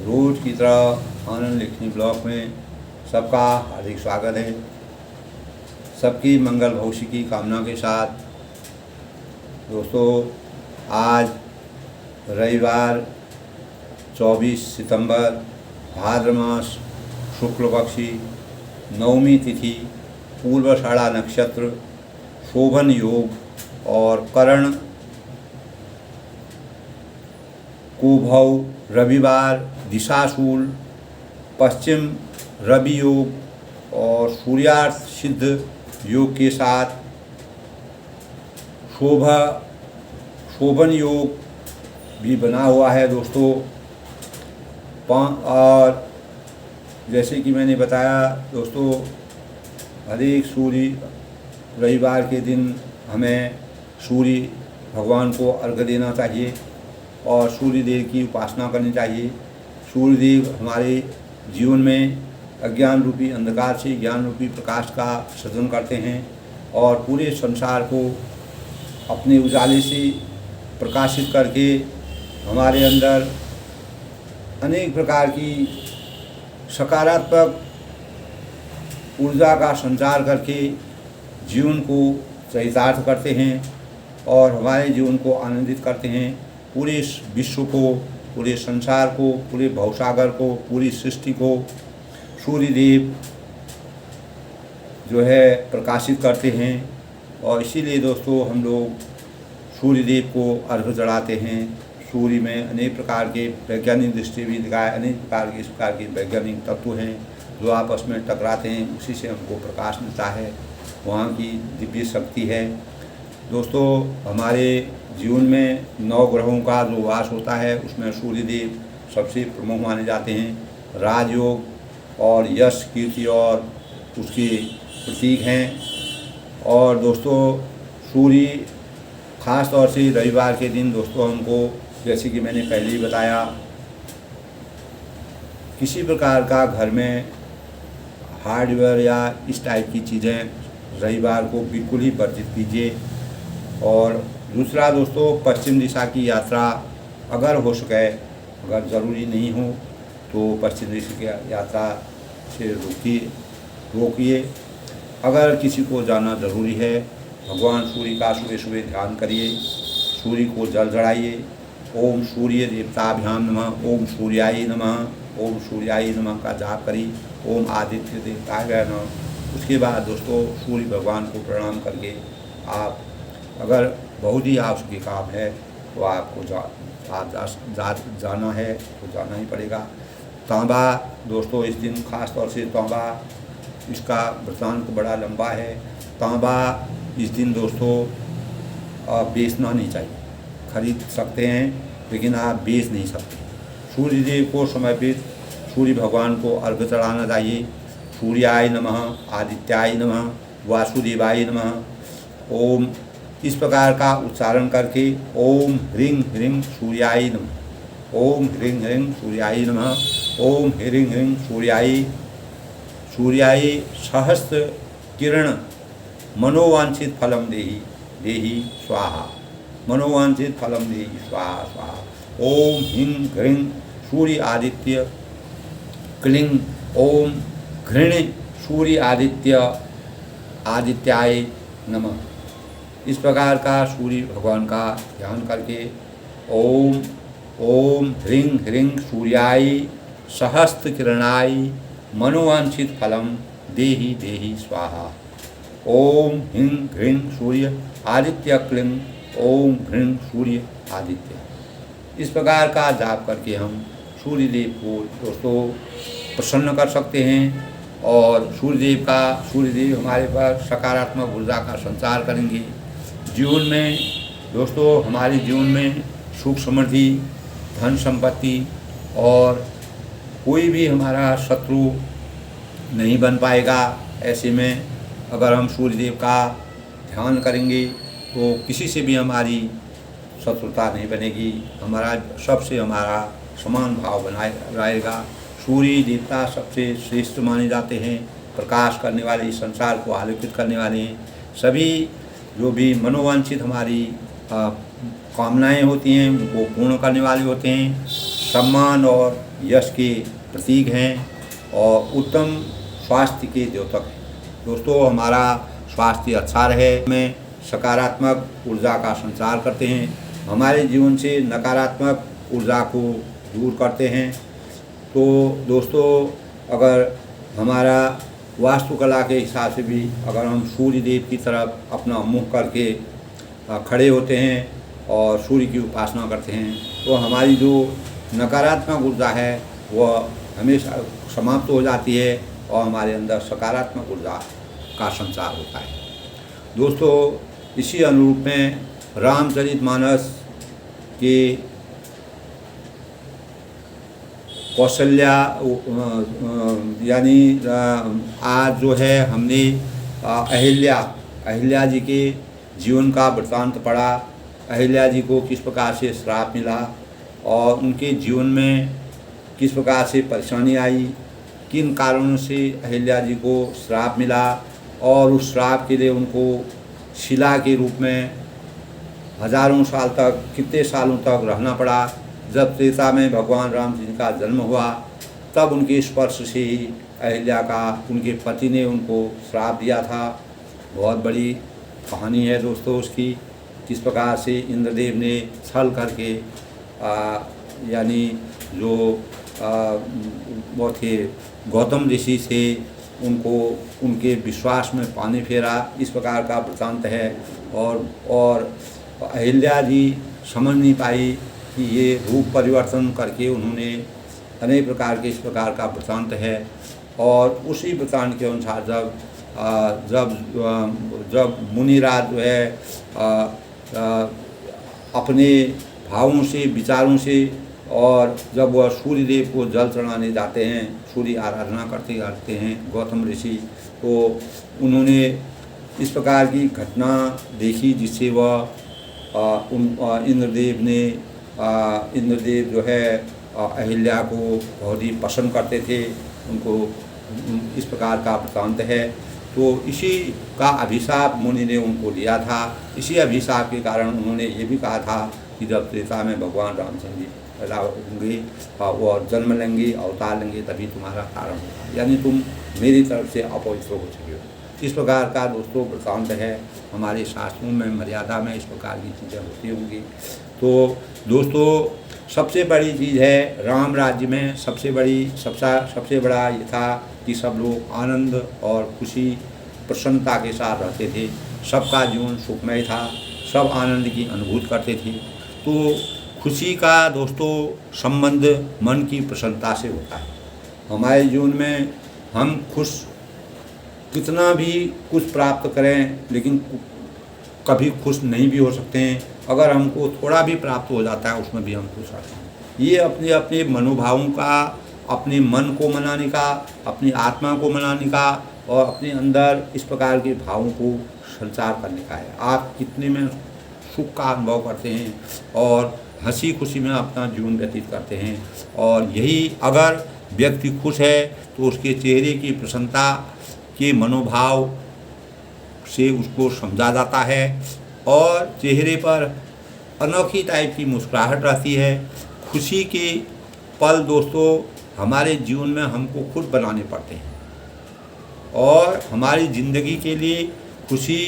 रोज की तरह आनंद लिखनी ब्लॉग में सबका हार्दिक स्वागत है। सबकी मंगल भविष्य की कामना के साथ दोस्तों, आज रविवार 24 सितंबर भाद्र मास शुक्ल पक्षी नवमी तिथि, पूर्वाषाढ़ा नक्षत्र, शोभन योग और करण कुभव, रविवार, दिशाशूल, पश्चिम रवि योग और सूर्यास्त सिद्ध योग के साथ शोभन योग भी बना हुआ है दोस्तों। और जैसे कि मैंने बताया दोस्तों, हरेक सूर्य रविवार के दिन हमें सूर्य भगवान को अर्घ्य देना चाहिए और सूर्य देव की उपासना करनी चाहिए। सूर्य देव हमारे जीवन में अज्ञान रूपी अंधकार से ज्ञान रूपी प्रकाश का सृजन करते हैं और पूरे संसार को अपने उजाले से प्रकाशित करके हमारे अंदर अनेक प्रकार की सकारात्मक ऊर्जा का संचार करके जीवन को चरितार्थ करते हैं और हमारे जीवन को आनंदित करते हैं। पूरे विश्व को, पूरे संसार को, पूरे भवसागर को, पूरी सृष्टि को सूर्य देव जो है प्रकाशित करते हैं। और इसीलिए दोस्तों हम लोग सूर्य देव को अर्घ्य चढ़ाते हैं। सूर्य में अनेक प्रकार के वैज्ञानिक दृष्टि भी दिखाए, अनेक प्रकार के इस प्रकार के वैज्ञानिक तत्व हैं जो आपस में टकराते हैं, उसी से हमको प्रकाश मिलता है, वहाँ की दिव्य शक्ति है। दोस्तों, हमारे जीवन में 9 ग्रहों का जो वास होता है उसमें सूर्य देव सबसे प्रमुख माने जाते हैं। राजयोग और यश, कीर्ति और उसके प्रतीक हैं। और दोस्तों, सूर्य खास तौर से रविवार के दिन दोस्तों हमको, जैसे कि मैंने पहले ही बताया, किसी प्रकार का घर में हार्डवेयर या इस टाइप की चीज़ें रविवार को बिल्कुल ही वर्जित कीजिए। और दूसरा दोस्तों, पश्चिम दिशा की यात्रा अगर हो सके, अगर ज़रूरी नहीं हो तो पश्चिम दिशा की यात्रा से रोकिए। अगर किसी को जाना ज़रूरी है, भगवान सूर्य का सुबह सुबह ध्यान करिए, सूर्य को जल चढ़ाइए। ओम सूर्य देवताभ्याम नमः, ओम सूर्याय नमः, ओम सूर्याय नमः का जाप करिए। ओम आदित्य देवताय नमः। उसके बाद दोस्तों सूर्य भगवान को प्रणाम करके आप, अगर बहुत ही आवश्यक काम है तो आपको जाना है तो जाना ही पड़ेगा। तांबा दोस्तों, इस दिन खास तौर से तांबा, इसका वृत्तांत बड़ा लंबा है। तांबा इस दिन दोस्तों बेचना नहीं चाहिए। खरीद सकते हैं लेकिन आप बेच नहीं सकते। सूर्य देव को समर्पित सूर्य भगवान को अर्घ्य चढ़ाना चाहिए। सूर्याय नमः, आदित्याय नमः, वासुदेवाय नमः। ओम इस प्रकार का उच्चारण करके ओम ह्रीं ह्रीं सूर्याय नमः, ओम ह्रीं ह्रीं सूर्याय नमः, ओम ह्रीं ह्रीं सूर्याय सहस्त्र किरण मनोवांछित फलम देहि देहि स्वाहा, मनोवांछित फलम देहि स्वाहा स्वाहा। ओम ह्रीं ह्रीं सूर्य आदित्य क्लीं ओम घृण सूर्य आदित्याय नमः। इस प्रकार का सूर्य भगवान का ध्यान करके ओम ओम ह्रीं ह्रीं सूर्याय सहस्त्र किरणाय मनोवांछित फलम देहि देहि स्वाहा। ओम ह्रीं ह्रीं सूर्य आदित्य क्लीं ओम घृण सूर्य आदित्य। इस प्रकार का जाप करके हम सूर्य देव को दोस्तों प्रसन्न कर सकते हैं और सूर्य देव हमारे पर सकारात्मक ऊर्जा का संचार करेंगे। जीवन में दोस्तों, हमारे जीवन में सुख समृद्धि, धन संपत्ति और कोई भी हमारा शत्रु नहीं बन पाएगा। ऐसे में अगर हम सूर्य देव का ध्यान करेंगे तो किसी से भी हमारी शत्रुता नहीं बनेगी। हमारा समान भाव बनाए रहेगा। सूर्य देवता सबसे श्रेष्ठ माने जाते हैं, प्रकाश करने वाले, इस संसार को आलोकित करने वाले हैं। सभी जो भी मनोवांछित हमारी कामनाएं होती हैं उनको पूर्ण करने वाले होते हैं। सम्मान और यश के प्रतीक हैं और उत्तम स्वास्थ्य के द्योतक हैं। दोस्तों, हमारा स्वास्थ्य अच्छा रहे, में सकारात्मक ऊर्जा का संचार करते हैं, हमारे जीवन से नकारात्मक ऊर्जा को दूर करते हैं। तो दोस्तों, अगर हमारा वास्तुकला के हिसाब से भी अगर हम सूर्य देव की तरफ अपना मुँह करके खड़े होते हैं और सूर्य की उपासना करते हैं तो हमारी जो नकारात्मक ऊर्जा है वह हमेशा समाप्त हो जाती है और हमारे अंदर सकारात्मक ऊर्जा का संचार होता है। दोस्तों, इसी अनुरूप में रामचरितमानस के कौशल्या यानी आज जो है हमने अहिल्या जी के जीवन का वृत्तांत पढ़ा। अहिल्या जी को किस प्रकार से श्राप मिला और उनके जीवन में किस प्रकार से परेशानी आई, किन कारणों से अहिल्या जी को श्राप मिला और उस श्राप के लिए उनको शिला के रूप में हजारों साल तक, कितने सालों तक रहना पड़ा। जब त्रेता में भगवान राम जी का जन्म हुआ तब उनके स्पर्श से ही अहिल्या का, उनके पति ने उनको श्राप दिया था। बहुत बड़ी कहानी है दोस्तों उसकी, किस प्रकार से इंद्रदेव ने छल करके यानी जो वो थे गौतम ऋषि से उनको उनके विश्वास में पानी फेरा, इस प्रकार का वृत्तांत है। और अहिल्या जी समझ नहीं पाई कि ये रूप परिवर्तन करके उन्होंने अनेक प्रकार के इस प्रकार का वृत्तांत है। और उसी वृत्तांत के अनुसार जब मुनिराज जो है अपने भावों से, विचारों से, और जब वह सूर्य देव को जल चढ़ाने जाते हैं, सूर्य आराधना करते हैं गौतम ऋषि, तो उन्होंने इस प्रकार की घटना देखी जिससे वह इंद्रदेव जो है अहिल्या को बहुत ही पसंद करते थे, उनको इस प्रकार का वृत्तांत है। तो इसी का अभिशाप मुनि ने उनको लिया था। इसी अभिशाप के कारण उन्होंने ये भी कहा था कि जब त्रेता में भगवान रामचंद्र जी पैदा होंगे और जन्म लेंगे, अवतार लेंगे, तभी तुम्हारा कारण होगा, यानी तुम मेरी तरफ से अपवित्र हो चुके हो। इस प्रकार का दोस्तों वृत्तांत है। हमारे शास्त्रों में, मर्यादा में इस प्रकार की चीज़ें होती होंगी। तो दोस्तों, सबसे बड़ी चीज़ है राम राज्य में सबसे बड़ा ये था कि सब लोग आनंद और खुशी, प्रसन्नता के साथ रहते थे। सबका जीवन सुखमय था, सब आनंद की अनुभूति करते थे। तो खुशी का दोस्तों संबंध मन की प्रसन्नता से होता है। हमारे जीवन में हम खुश, कितना भी कुछ प्राप्त करें लेकिन कभी खुश नहीं भी हो सकते हैं। अगर हमको थोड़ा भी प्राप्त हो जाता है उसमें भी हम खुश रहते हैं। ये अपने अपने मनोभावों का, अपने मन को मनाने का, अपनी आत्मा को मनाने का और अपने अंदर इस प्रकार के भावों को संचार करने का है। आप कितने में सुख का अनुभव करते हैं और हंसी खुशी में अपना जीवन व्यतीत करते हैं। और यही अगर व्यक्ति खुश है तो उसके चेहरे की प्रसन्नता के मनोभाव से उसको समझा जाता है और चेहरे पर अनोखी टाइप की मुस्कुराहट रहती है। खुशी के पल दोस्तों हमारे जीवन में हमको खुद बनाने पड़ते हैं और हमारी ज़िंदगी के लिए खुशी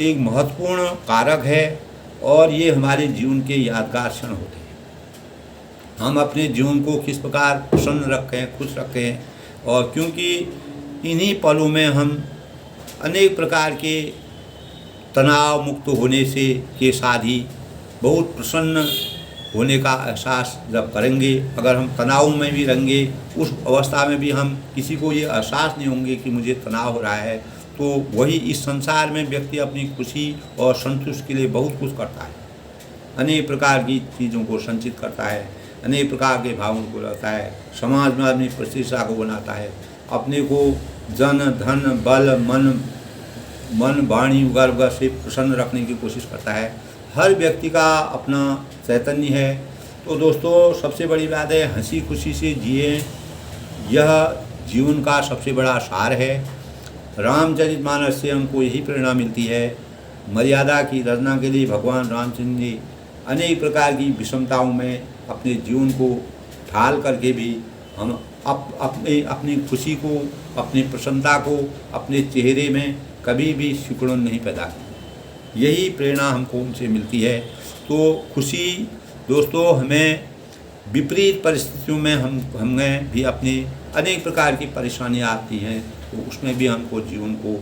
एक महत्वपूर्ण कारक है और ये हमारे जीवन के यादगार क्षण होते हैं। हम अपने जीवन को किस प्रकार प्रसन्न रखें, खुश रखें, और क्योंकि इन्हीं पलों में हम अनेक प्रकार के तनाव मुक्त होने से के साथ ही बहुत प्रसन्न होने का एहसास जब करेंगे, अगर हम तनाव में भी रहेंगे उस अवस्था में भी हम किसी को ये एहसास नहीं होंगे कि मुझे तनाव हो रहा है, तो वही इस संसार में व्यक्ति अपनी खुशी और संतुष्टि के लिए बहुत कुछ करता है। अनेक प्रकार की चीज़ों को संचित करता है, अनेक प्रकार के भावों को रखता है, समाज में अपनी प्रतिष्ठा को बनाता है, अपने को जन धन बल मन वाणी गर्व से प्रसन्न रखने की कोशिश करता है। हर व्यक्ति का अपना चैतन्य है। तो दोस्तों सबसे बड़ी बात है हंसी खुशी से जिए, यह जीवन का सबसे बड़ा सार है। रामचरितमानस से हमको यही प्रेरणा मिलती है। मर्यादा की रचना के लिए भगवान रामचंद्र जी अनेक प्रकार की विषमताओं में अपने जीवन को ढाल करके भी हम अपनी खुशी को, अपनी प्रसन्नता को अपने चेहरे में कभी भी सिकुड़न नहीं पैदा की। यही प्रेरणा हमको उनसे मिलती है। तो खुशी दोस्तों, हमें विपरीत परिस्थितियों में हमें भी अपनी अनेक प्रकार की परेशानियाँ आती हैं, तो उसमें भी हमको जीवन को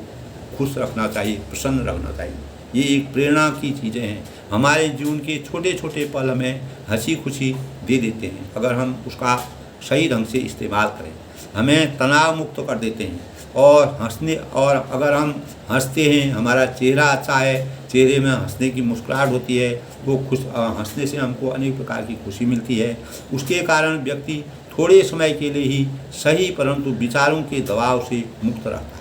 खुश रखना चाहिए, प्रसन्न रखना चाहिए। ये एक प्रेरणा की चीज़ें हैं। हमारे जीवन के छोटे छोटे पल हमें हंसी खुशी दे देते हैं अगर हम उसका सही ढंग से इस्तेमाल करें। हमें तनाव मुक्त कर देते हैं और अगर हम हंसते हैं, हमारा चेहरा अच्छा है, चेहरे में हंसने की मुस्कुराहट होती है, तो हंसने से हमको अनेक प्रकार की खुशी मिलती है। उसके कारण व्यक्ति थोड़े समय के लिए ही सही परंतु विचारों के दबाव से मुक्त रहता है।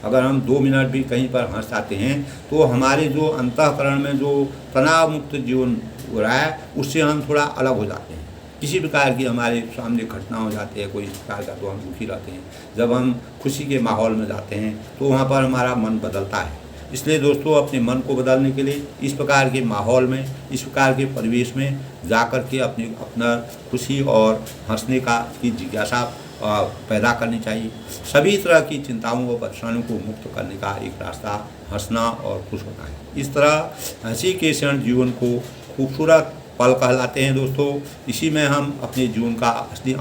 अगर हम 2 मिनट भी कहीं पर हंस आते हैं तो हमारे जो अंतःकरण में जो तनाव मुक्त जीवन हो रहा है उससे हम थोड़ा अलग हो जाते हैं। किसी प्रकार की हमारे सामने घटना हो जाती है कोई प्रकार का, तो हम दुखी रहते हैं। जब हम खुशी के माहौल में जाते हैं तो वहाँ पर हमारा मन बदलता है। इसलिए दोस्तों, अपने मन को बदलने के लिए इस प्रकार के माहौल में, इस प्रकार के परिवेश में जा कर के अपना खुशी और हंसने की जिज्ञासा पैदा करनी चाहिए। सभी तरह की चिंताओं व परेशानियों को मुक्त करने का एक रास्ता हंसना और खुश होना है। इस तरह हंसी के क्षण जीवन को खूबसूरत पल कहलाते हैं दोस्तों। इसी में हम अपने जीवन का असली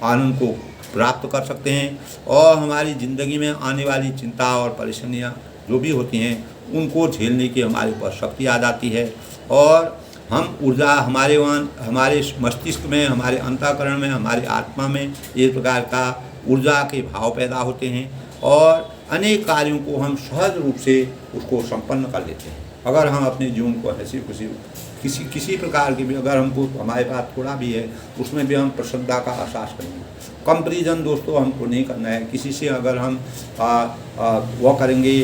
आनंद को प्राप्त कर सकते हैं और हमारी ज़िंदगी में आने वाली चिंता और परेशानियाँ जो भी होती हैं उनको झेलने की हमारे ऊपर शक्ति आ जाती है और हम ऊर्जा हमारे मस्तिष्क में, हमारे अंतःकरण में, हमारे आत्मा में एक प्रकार का ऊर्जा के भाव पैदा होते हैं और अनेक कार्यों को हम सहज रूप से उसको संपन्न कर लेते हैं। अगर हम अपने जीवन को हंसी खुशी किसी प्रकार की भी अगर हमको हमारे पास थोड़ा भी है उसमें भी हम प्रसन्नता का एहसास करेंगे। कंपैरिजन दोस्तों हमको नहीं करना है किसी से। अगर हम वो करेंगे,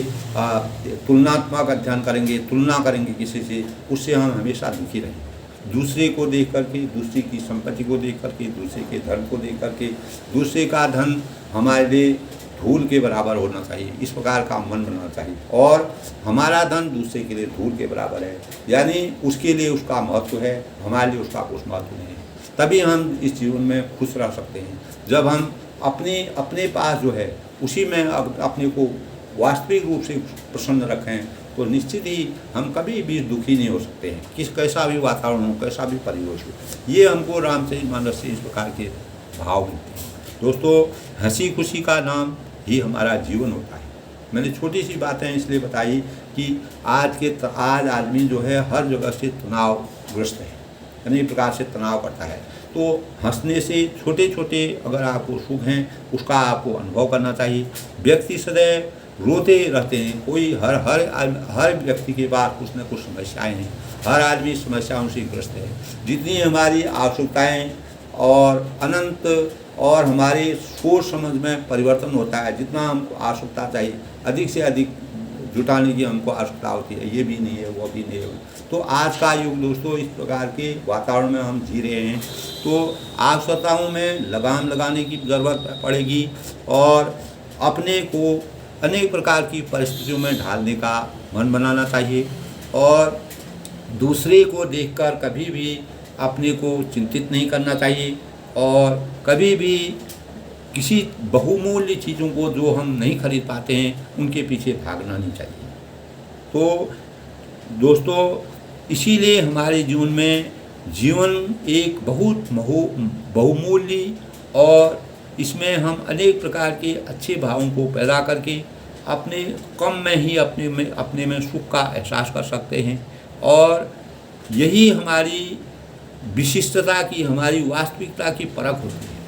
तुलनात्मक अध्ययन करेंगे, तुलना करेंगे किसी से, उससे हम हमेशा दुखी रहेंगे। दूसरे को देख करके, दूसरे की संपत्ति को देख करके, दूसरे के धन को देख करके, दूसरे का धन हमारे लिए धूल के बराबर होना चाहिए, इस प्रकार का मन बनाना चाहिए। और हमारा धन दूसरे के लिए धूल के बराबर है, यानी उसके लिए उसका महत्व है, हमारे लिए उसका कुछ महत्व नहीं है। तभी हम इस जीवन में खुश रह सकते हैं जब हम अपने पास जो है उसी में अपने को वास्तविक रूप से प्रसन्न रखें, तो निश्चित ही हम कभी भी दुखी नहीं हो सकते हैं। कैसा भी वातावरण हो, कैसा भी परिवेश हो, ये हमको रामचरितमानस से इस प्रकार के भाव मिलते हैं। दोस्तों, हंसी खुशी का नाम ही हमारा जीवन होता है। मैंने छोटी सी बातें इसलिए बताई कि आज आदमी जो है हर जगह से तनावग्रस्त है, अनेक प्रकार से तनाव करता है। तो हंसने से छोटे छोटे अगर आपको सुख हैं उसका आपको अनुभव करना चाहिए। व्यक्ति सदैव रोते रहते हैं, कोई हर व्यक्ति के पास कुछ न कुछ समस्याएं हैं, हर आदमी समस्याओं से ग्रस्त है। जितनी हमारी आवश्यकताएं और अनंत और हमारे सोच समझ में परिवर्तन होता है, जितना हमको आवश्यकता चाहिए अधिक से अधिक जुटाने की हमको आवश्यकता होती है, ये भी नहीं है, वो भी नहीं है। तो आज का युग दोस्तों इस प्रकार के वातावरण में हम जी रहे हैं, तो आवश्यकताओं में लगाम लगाने की ज़रूरत पड़ेगी और अपने को अनेक प्रकार की परिस्थितियों में ढालने का मन बनाना चाहिए और दूसरे को देखकर कभी भी अपने को चिंतित नहीं करना चाहिए और कभी भी किसी बहुमूल्य चीज़ों को जो हम नहीं खरीद पाते हैं उनके पीछे भागना नहीं चाहिए। तो दोस्तों, इसीलिए हमारे जीवन एक बहुत बहुमूल्य और इसमें हम अनेक प्रकार के अच्छे भावों को पैदा करके अपने कम में ही अपने में सुख का एहसास कर सकते हैं और यही हमारी विशिष्टता की, हमारी वास्तविकता की परख होती है।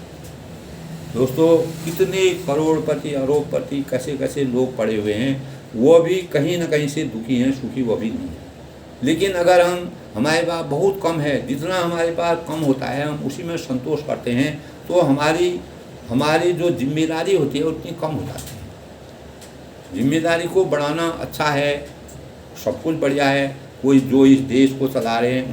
दोस्तों, कितने करोड़पति, अरबपति, कैसे लोग पड़े हुए हैं, वो भी कहीं ना कहीं से दुखी हैं, सुखी वो भी नहीं है। लेकिन अगर हमारे पास बहुत कम है, जितना हमारे पास कम होता है हम उसी में संतोष करते हैं, तो हमारी जो जिम्मेदारी होती है उतनी कम हो जाती है। जिम्मेदारी को बढ़ाना अच्छा है, सब कुछ बढ़िया है। कोई जो इस देश को चला रहे हैं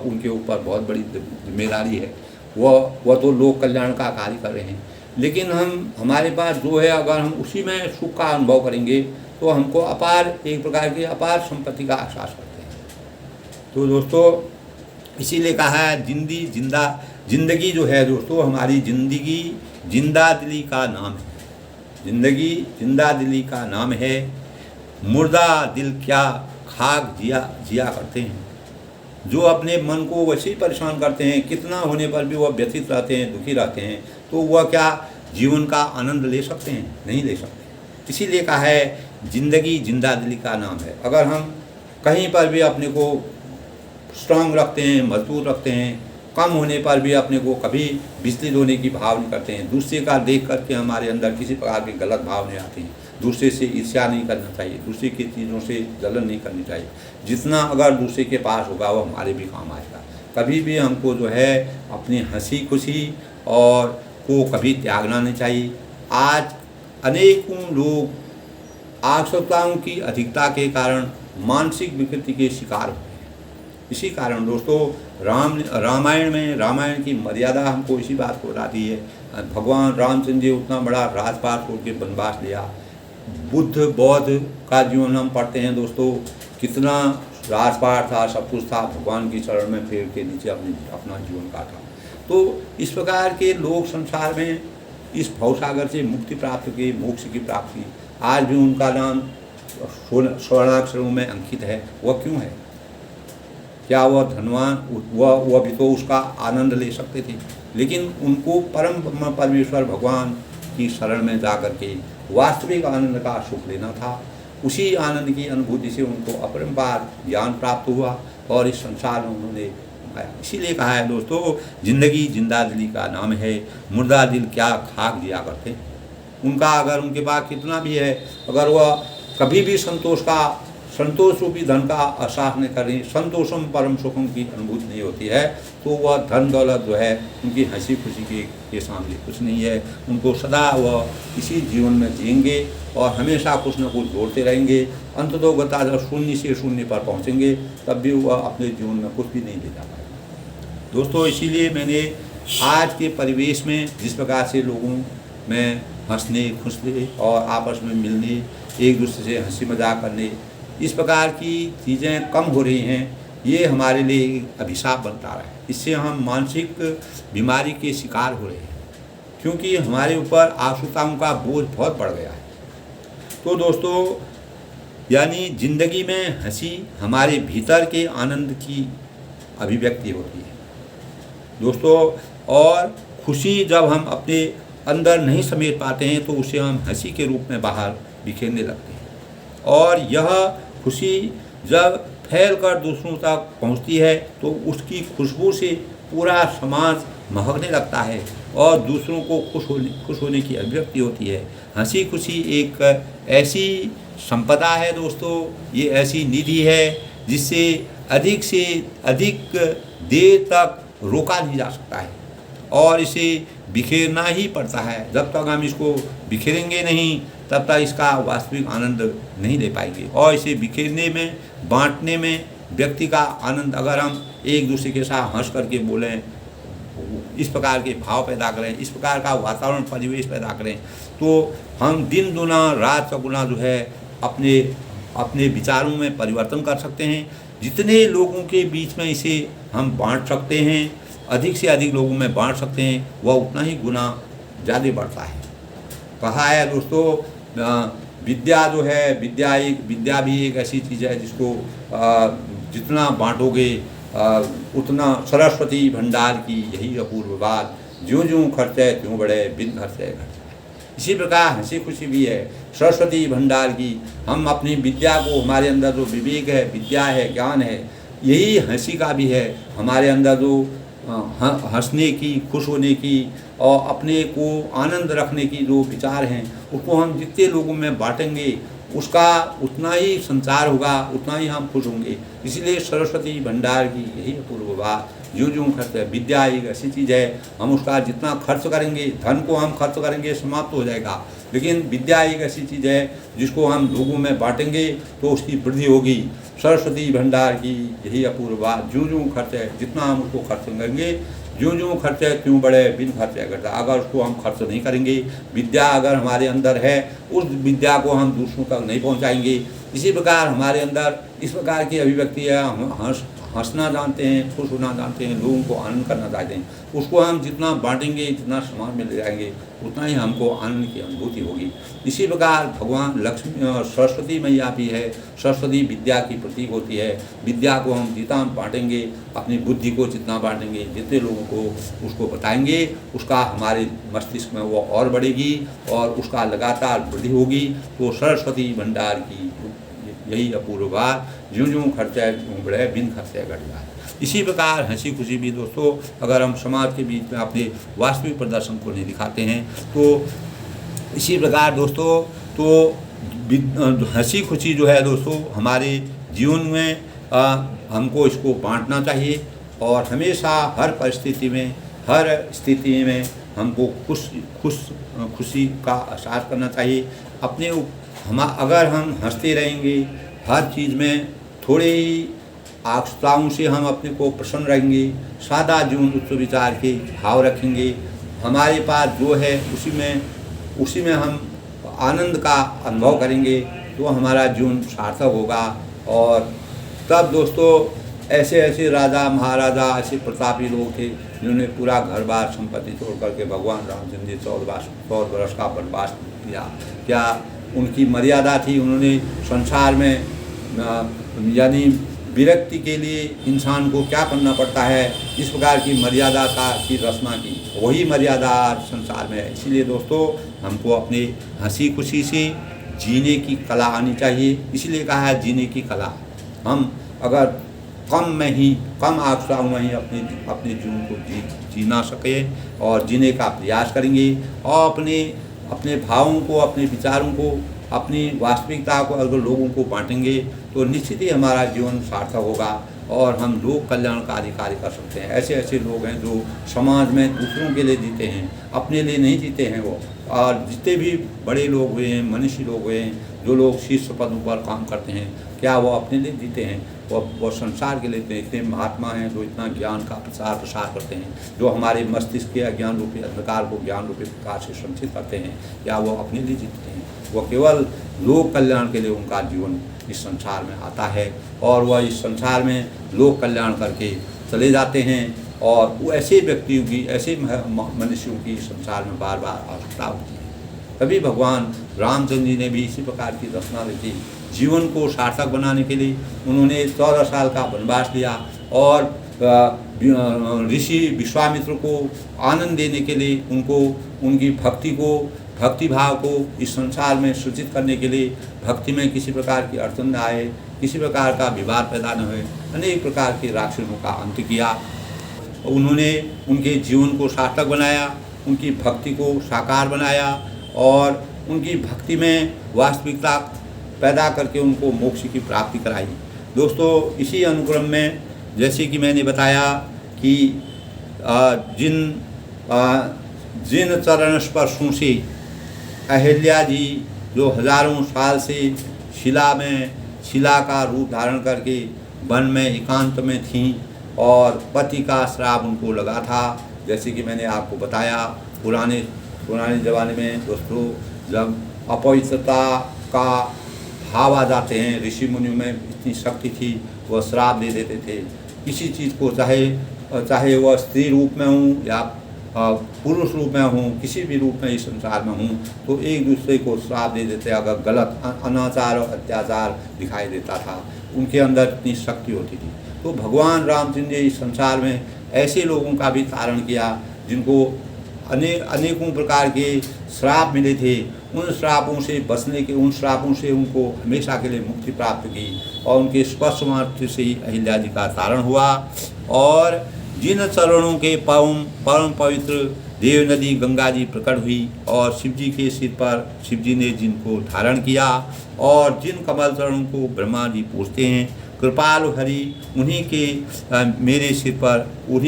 उनके ऊपर बहुत बड़ी जिम्मेदारी है, वह तो लोक कल्याण का कार्य कर रहे हैं। लेकिन हमारे पास जो है, अगर हम उसी में सुख का अनुभव करेंगे तो हमको एक प्रकार की अपार संपत्ति का एहसास करते हैं। तो दोस्तों, इसीलिए कहा है जिंदगी जो है दोस्तों, हमारी जिंदगी जिंदा दिली का नाम है। जिंदगी जिंदा दिली का नाम है। मुर्दा दिल क्या खाक जिया करते हैं। जो अपने मन को वैसे ही परेशान करते हैं, कितना होने पर भी वह व्यथित रहते हैं, दुखी रहते हैं, तो वह क्या जीवन का आनंद ले सकते हैं? नहीं ले सकते। इसीलिए कहा है जिंदगी जिंदा दिली का नाम है। अगर हम कहीं पर भी अपने को स्ट्रांग रखते हैं, मजबूत रखते हैं, कम होने पर भी अपने को कभी विचलित होने की भाव नहीं करते हैं, दूसरे का देख करके हमारे अंदर किसी प्रकार की गलत भाव नहीं आती हैं, दूसरे से ईर्ष्या नहीं करना चाहिए, दूसरे की चीज़ों से जलन नहीं करनी चाहिए। जितना अगर दूसरे के पास होगा वो हमारे भी काम आएगा। कभी भी हमको जो है अपनी हंसी खुशी और को कभी त्यागना नहीं चाहिए। आज अनेकों लोग आवश्यकताओं की अधिकता के कारण मानसिक विकृति के शिकार हुए हैं। इसी कारण दोस्तों रामायण की मर्यादा हमको इसी बात को बताती है। भगवान रामचंद्र जी उतना बड़ा राजपाट छोड़ के वनवास लिया। बुद्ध बौद्ध का जीवन हम पढ़ते हैं दोस्तों, कितना राजपाट था, सब कुछ था, भगवान की शरण में पेड़ के नीचे अपना जीवन काटा। तो इस प्रकार के लोग संसार में इस भवसागर से मुक्ति प्राप्त की, मोक्ष की प्राप्ति, आज भी उनका नाम स्वर्णाक्षरों में अंकित है। वह क्यों है? क्या वह धनवान, वह भी तो उसका आनंद ले सकते थे, लेकिन उनको परम परमेश्वर भगवान की शरण में जा कर के वास्तविक आनंद का सुख लेना था। उसी आनंद की अनुभूति से उनको अपरंपार ज्ञान प्राप्त हुआ और इस संसार में उन्होंने आया। इसीलिए कहा है दोस्तों, जिंदगी जिंदा दिली का नाम है, मुर्दा दिल क्या खाक दिया करते। उनका अगर उनके पास कितना भी है, अगर वह कभी भी संतोष रूपी धन का एहसास नहीं कर रही, संतोषम परम सुखम की अनुभूति नहीं होती है, तो वह धन दौलत जो है उनकी हंसी खुशी के सामने कुछ नहीं है। उनको सदा वह इसी जीवन में जिएंगे और हमेशा कुछ न कुछ जोड़ते रहेंगे। अंततः गता जब शून्य से शून्य पर पहुँचेंगे तब भी वह अपने जीवन में कुछ भी नहीं ले जा पाएगा। दोस्तों इसीलिए मैंने आज के परिवेश में जिस प्रकार से लोगों में हंसने खुशने और आपस में मिलने, एक दूसरे से हंसी मजाक करने, इस प्रकार की चीज़ें कम हो रही हैं, ये हमारे लिए एक अभिशाप बनता रहा है। इससे हम मानसिक बीमारी के शिकार हो रहे हैं, क्योंकि हमारे ऊपर आवश्यकताओं का बोझ बहुत बढ़ गया है। तो दोस्तों यानी ज़िंदगी में हंसी हमारे भीतर के आनंद की अभिव्यक्ति होती है दोस्तों, और खुशी जब हम अपने अंदर नहीं समेट पाते हैं तो उसे हम हंसी के रूप में बाहर बिखेरने लगते हैं। और यह खुशी जब फैल कर दूसरों तक पहुंचती है तो उसकी खुशबू से पूरा समाज महकने लगता है और दूसरों को खुश होने की अभिव्यक्ति होती है। हंसी खुशी एक ऐसी संपदा है दोस्तों, ये ऐसी निधि है जिससे अधिक देर तक रोका नहीं जा सकता है और इसे बिखेरना ही पड़ता है। जब तक हम इसको बिखेरेंगे नहीं तब तक इसका वास्तविक आनंद नहीं ले पाएंगे। और इसे बिखेरने में, बांटने में व्यक्ति का आनंद, अगर हम एक दूसरे के साथ हंस करके बोलें, इस प्रकार के भाव पैदा करें, इस प्रकार का वातावरण परिवेश पैदा करें, तो हम दिन दुना रात का गुना जो है अपने विचारों में परिवर्तन कर सकते हैं। जितने लोगों के बीच में इसे हम बांट सकते हैं, अधिक से अधिक लोगों में बांट सकते हैं, वह उतना ही गुना ज़्यादा बढ़ता है। कहा है दोस्तों, विद्या जो है, विद्या भी एक ऐसी चीज़ है जिसको जितना बांटोगे उतना, सरस्वती भंडार की यही अपूर्व बात, ज्यों ज्यों खर्चे त्यों बढ़े, बिन खर्चे घटे। इसी प्रकार हंसी खुशी भी है सरस्वती भंडार की। हम अपनी विद्या को, हमारे अंदर जो विवेक है, विद्या है, ज्ञान है, यही हंसी का भी है। हमारे अंदर जो हंसने की, खुश होने की और अपने को आनंद रखने की जो विचार हैं, उसको हम जितने लोगों में बांटेंगे उसका उतना ही संचार होगा, उतना ही हम खुश होंगे। इसीलिए सरस्वती भंडार की यही अपूर्व बात, जो खर्च है। विद्या एक ऐसी चीज़ है, हम उसका जितना खर्च करेंगे, धन को हम खर्च करेंगे समाप्त हो जाएगा, लेकिन विद्या एक ऐसी चीज़ है जिसको हम लोगों में बांटेंगे तो उसकी वृद्धि होगी। सरस्वती भंडार की यही अपूर्व बात, जो खर्च है, जितना हम उसको खर्च करेंगे, जो खर्च है त्यों बढ़े, बिन खर्चे करता। अगर उसको हम खर्च नहीं करेंगे, विद्या अगर हमारे अंदर है, उस विद्या को हम दूसरों तक नहीं पहुंचाएंगे। इसी प्रकार हमारे अंदर इस प्रकार की अभिव्यक्ति है, हम हंसना जानते हैं, खुश होना जानते हैं, लोगों को आनंद करना जानते हैं, उसको हम जितना बांटेंगे, जितना समाज में ले जाएंगे, उतना ही हमको आनंद की अनुभूति होगी। इसी प्रकार भगवान लक्ष्मी सरस्वती मैया भी है। सरस्वती विद्या की प्रतीक होती है। विद्या को हम जितना बांटेंगे, अपनी बुद्धि को जितना बांटेंगे, जितने लोगों को उसको बताएंगे, उसका हमारे मस्तिष्क में वो और बढ़ेगी और उसका लगातार वृद्धि होगी। तो सरस्वती भंडार की यही अपूर्व बात, ज्यों ज्यों खर्चा बढ़े बिन खर्चे घट जाए। इसी प्रकार हंसी खुशी भी दोस्तों, अगर हम समाज के बीच में अपने वास्तविक प्रदर्शन को नहीं दिखाते हैं, तो इसी प्रकार दोस्तों, तो हंसी खुशी जो है दोस्तों हमारे जीवन में हमको इसको बांटना चाहिए और हमेशा हर परिस्थिति में, हर स्थिति में हमको खुशी का एहसास करना चाहिए। अगर हम हंसते रहेंगे, हर चीज़ में थोड़े ही आस्थाओं से हम अपने को प्रसन्न रहेंगे, सादा जीवन उच्च विचार के भाव रखेंगे, हमारे पास जो है उसी में हम आनंद का अनुभव करेंगे, तो हमारा जीवन सार्थक होगा। और तब दोस्तों ऐसे राजा महाराजा, ऐसे प्रतापी लोग थे जिन्होंने पूरा घर बार संपत्ति छोड़ करके भगवान रामचंद्र जी 14 वर्ष का वनवास किया। क्या उनकी मर्यादा थी? उन्होंने संसार में यानी विरक्ति के लिए इंसान को क्या करना पड़ता है, इस प्रकार की मर्यादा की रचना की। वही मर्यादा संसार में है। इसीलिए दोस्तों हमको अपने हंसी खुशी से जीने की कला आनी चाहिए। इसलिए कहा है जीने की कला। हम अगर कम आशाओं में ही अपने जीवन को जीना सके और जीने का प्रयास करेंगे और अपने भावों को, अपने विचारों को, अपनी वास्तविकता को अगर लोगों को बांटेंगे, तो निश्चित ही हमारा जीवन सार्थक होगा और हम लोक कल्याणकारी कार्य कर सकते हैं। ऐसे लोग हैं जो समाज में दूसरों के लिए जीते हैं, अपने लिए नहीं जीते हैं वो। और जितने भी बड़े लोग हुए हैं, मनीषी लोग हुए हैं, जो लोग शीर्ष पदों पर काम करते हैं, क्या वो अपने लिए जीते हैं? वो संसार के लिए इतने महात्मा हैं जो इतना ज्ञान का प्रसार करते हैं, जो हमारे मस्तिष्क के अज्ञान रूपी अंधकार को ज्ञान रूपी प्रकाश से संचित करते हैं, क्या वो अपने लिए जीतते हैं? वो केवल लोक कल्याण के लिए उनका जीवन इस संसार में आता है और वह इस संसार में लोक कल्याण करके चले जाते हैं। और वो ऐसे व्यक्तियों की, ऐसे मनुष्यों की संसार में बार बार आवश्यकता होती है। तभी भगवान रामचंद्र जी ने भी इसी प्रकार की रचना रची। जीवन को सार्थक बनाने के लिए उन्होंने 14 साल का वनवास लिया और ऋषि विश्वामित्र को आनंद देने के लिए उनकी भक्ति भाव को इस संसार में सूचित करने के लिए, भक्ति में किसी प्रकार की अड़चन न आए, किसी प्रकार का विवाद पैदा न हुए, अनेक प्रकार के राक्षसों का अंत किया। उन्होंने उनके जीवन को सार्थक बनाया, उनकी भक्ति को साकार बनाया और उनकी भक्ति में वास्तविकता पैदा करके उनको मोक्ष की प्राप्ति कराई। दोस्तों इसी अनुक्रम में जैसे कि मैंने बताया कि जिन चरण स्पर्शों से अहिल्या जी जो हजारों साल से शिला का रूप धारण करके वन में एकांत में थीं और पति का श्राप उनको लगा था। जैसे कि मैंने आपको बताया, पुराने ज़माने में दोस्तों जब अपवित्रता का भाव आ जाते हैं, ऋषि मुनियों में इतनी शक्ति थी, वह श्राप दे देते थे किसी चीज़ को, चाहे वह स्त्री रूप में हूँ या पुरुष रूप में हूँ, किसी भी रूप में इस संसार में हूँ, तो एक दूसरे को श्राप दे देते। अगर गलत अनाचार और अत्याचार दिखाई देता था, उनके अंदर इतनी शक्ति होती थी। तो भगवान रामचंद्र जी इस संसार में ऐसे लोगों का भी तारण किया जिनको अनेकों प्रकार के श्राप मिले थे। उन श्रापों से बचने के, उन श्रापों से उनको हमेशा के लिए मुक्ति प्राप्त की और उनके स्पर्श मात्र से ही अहिल्या जी का तारण हुआ। और जिन चरणों के परम पवित्र देव नदी गंगा जी प्रकट हुई और शिव जी के सिर पर शिव जी ने जिनको धारण किया और जिन कमल चरणों को ब्रह्मा जी पूजते हैं, कृपालु हरि उन्हीं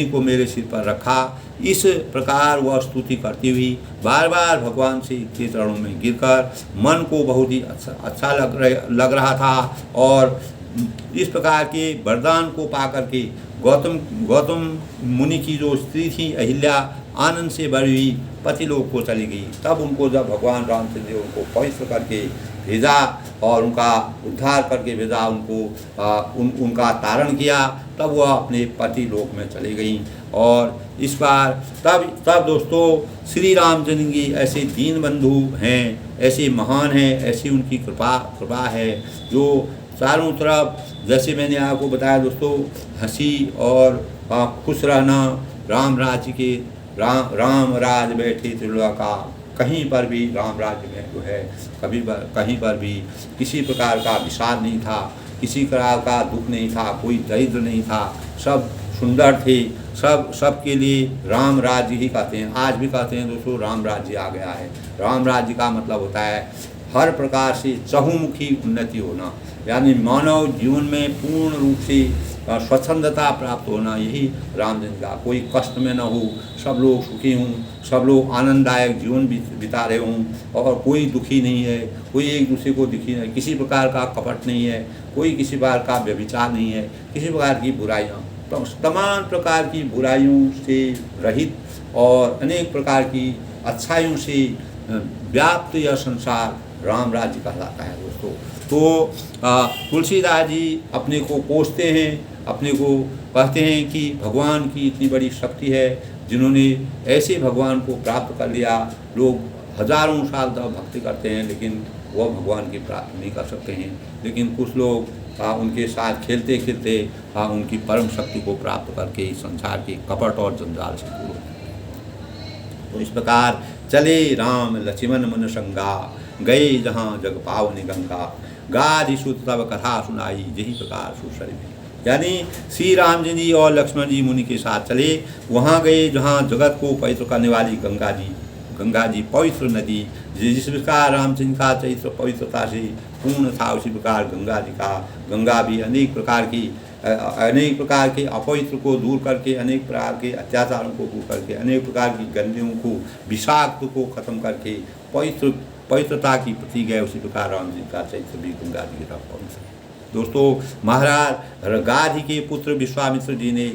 को मेरे सिर पर रखा। इस प्रकार वह स्तुति करती हुई बार बार भगवान से के चरणों में गिरकर मन को बहुत ही अच्छा लग रहा था। और इस प्रकार के वरदान को पाकर के गौतम मुनि की जो स्त्री थी अहिल्या आनंद से भरी हुई पति लोक को चली गई। तब उनको जब भगवान रामचंद्र उनको पवित्र करके भेजा और उनका उद्धार करके भेजा, उनका तारण किया, तब वह अपने पति लोक में चली गई। और इस बार तब दोस्तों श्री रामचंद्र जी ऐसे दीन बंधु हैं, ऐसे महान हैं, ऐसी उनकी कृपा है जो चारों तरफ, जैसे मैंने आपको बताया दोस्तों, हंसी और खुश रहना, राम राज्य के राम राज बैठे त्रिलोका, कहीं पर भी राम राज्य में जो है कहीं पर भी किसी प्रकार का विषाद नहीं था, किसी प्रकार का दुख नहीं था, कोई दरिद्र नहीं था, सब सुंदर थे, सबके लिए राम राज्य ही कहते हैं। आज भी कहते हैं दोस्तों राम राज्य आ गया है। राम राज्य का मतलब होता है हर प्रकार से चहुमुखी उन्नति होना, यानी मानव जीवन में पूर्ण रूप से स्वच्छंदता प्राप्त होना, यही रामचंद्र का। कोई कष्ट में न हो, सब लोग सुखी हों, सब लोग आनंददायक जीवन बिता रहे हों, और कोई दुखी नहीं है, कोई एक दूसरे को दुखी नहीं, किसी प्रकार का कपट नहीं है, कोई किसी प्रकार का व्यभिचार नहीं है, किसी प्रकार की बुराइयाँ, तमाम प्रकार की बुराइयों से रहित और अनेक प्रकार की अच्छाइयों से व्याप्त यह संसार राम राज्य कहलाता है दोस्तों। तो तुलसीदास जी अपने को कोसते हैं, अपने को कहते हैं कि भगवान की इतनी बड़ी शक्ति है, जिन्होंने ऐसे भगवान को प्राप्त कर लिया। लोग हजारों साल तक भक्ति करते हैं लेकिन वह भगवान की प्राप्ति नहीं कर सकते हैं, लेकिन कुछ लोग उनके साथ खेलते खेलते उनकी परम शक्ति को प्राप्त करके इस संसार के कपट और जंजाल से दूर होते हैं। तो इस प्रकार चले राम लक्ष्मण मन संगा, गए जहाँ जग पावनी गंगा, गादि सुत तब कथा सुनाई, यही प्रकार सुसर में। यानी श्री राम जी और लक्ष्मण जी मुनि के साथ चले, वहाँ गए जहाँ जगत को पवित्र करने वाली गंगा जी पवित्र नदी, जिस प्रकार रामचंद्र का चरित्र पवित्रता से पूर्ण था, उसी प्रकार गंगा भी अनेक प्रकार के अपवित्र को दूर करके, अनेक प्रकार के अत्याचारों को दूर करके, अनेक प्रकार की गंदगियों को, विषाक्त को खत्म करके पवित्रता की प्रतीक है। उसी प्रकार राम जी का चरित्र भी गंगा जी की तरफ पहुँचा। दोस्तों महाराज गाधी के पुत्र विश्वामित्र जी ने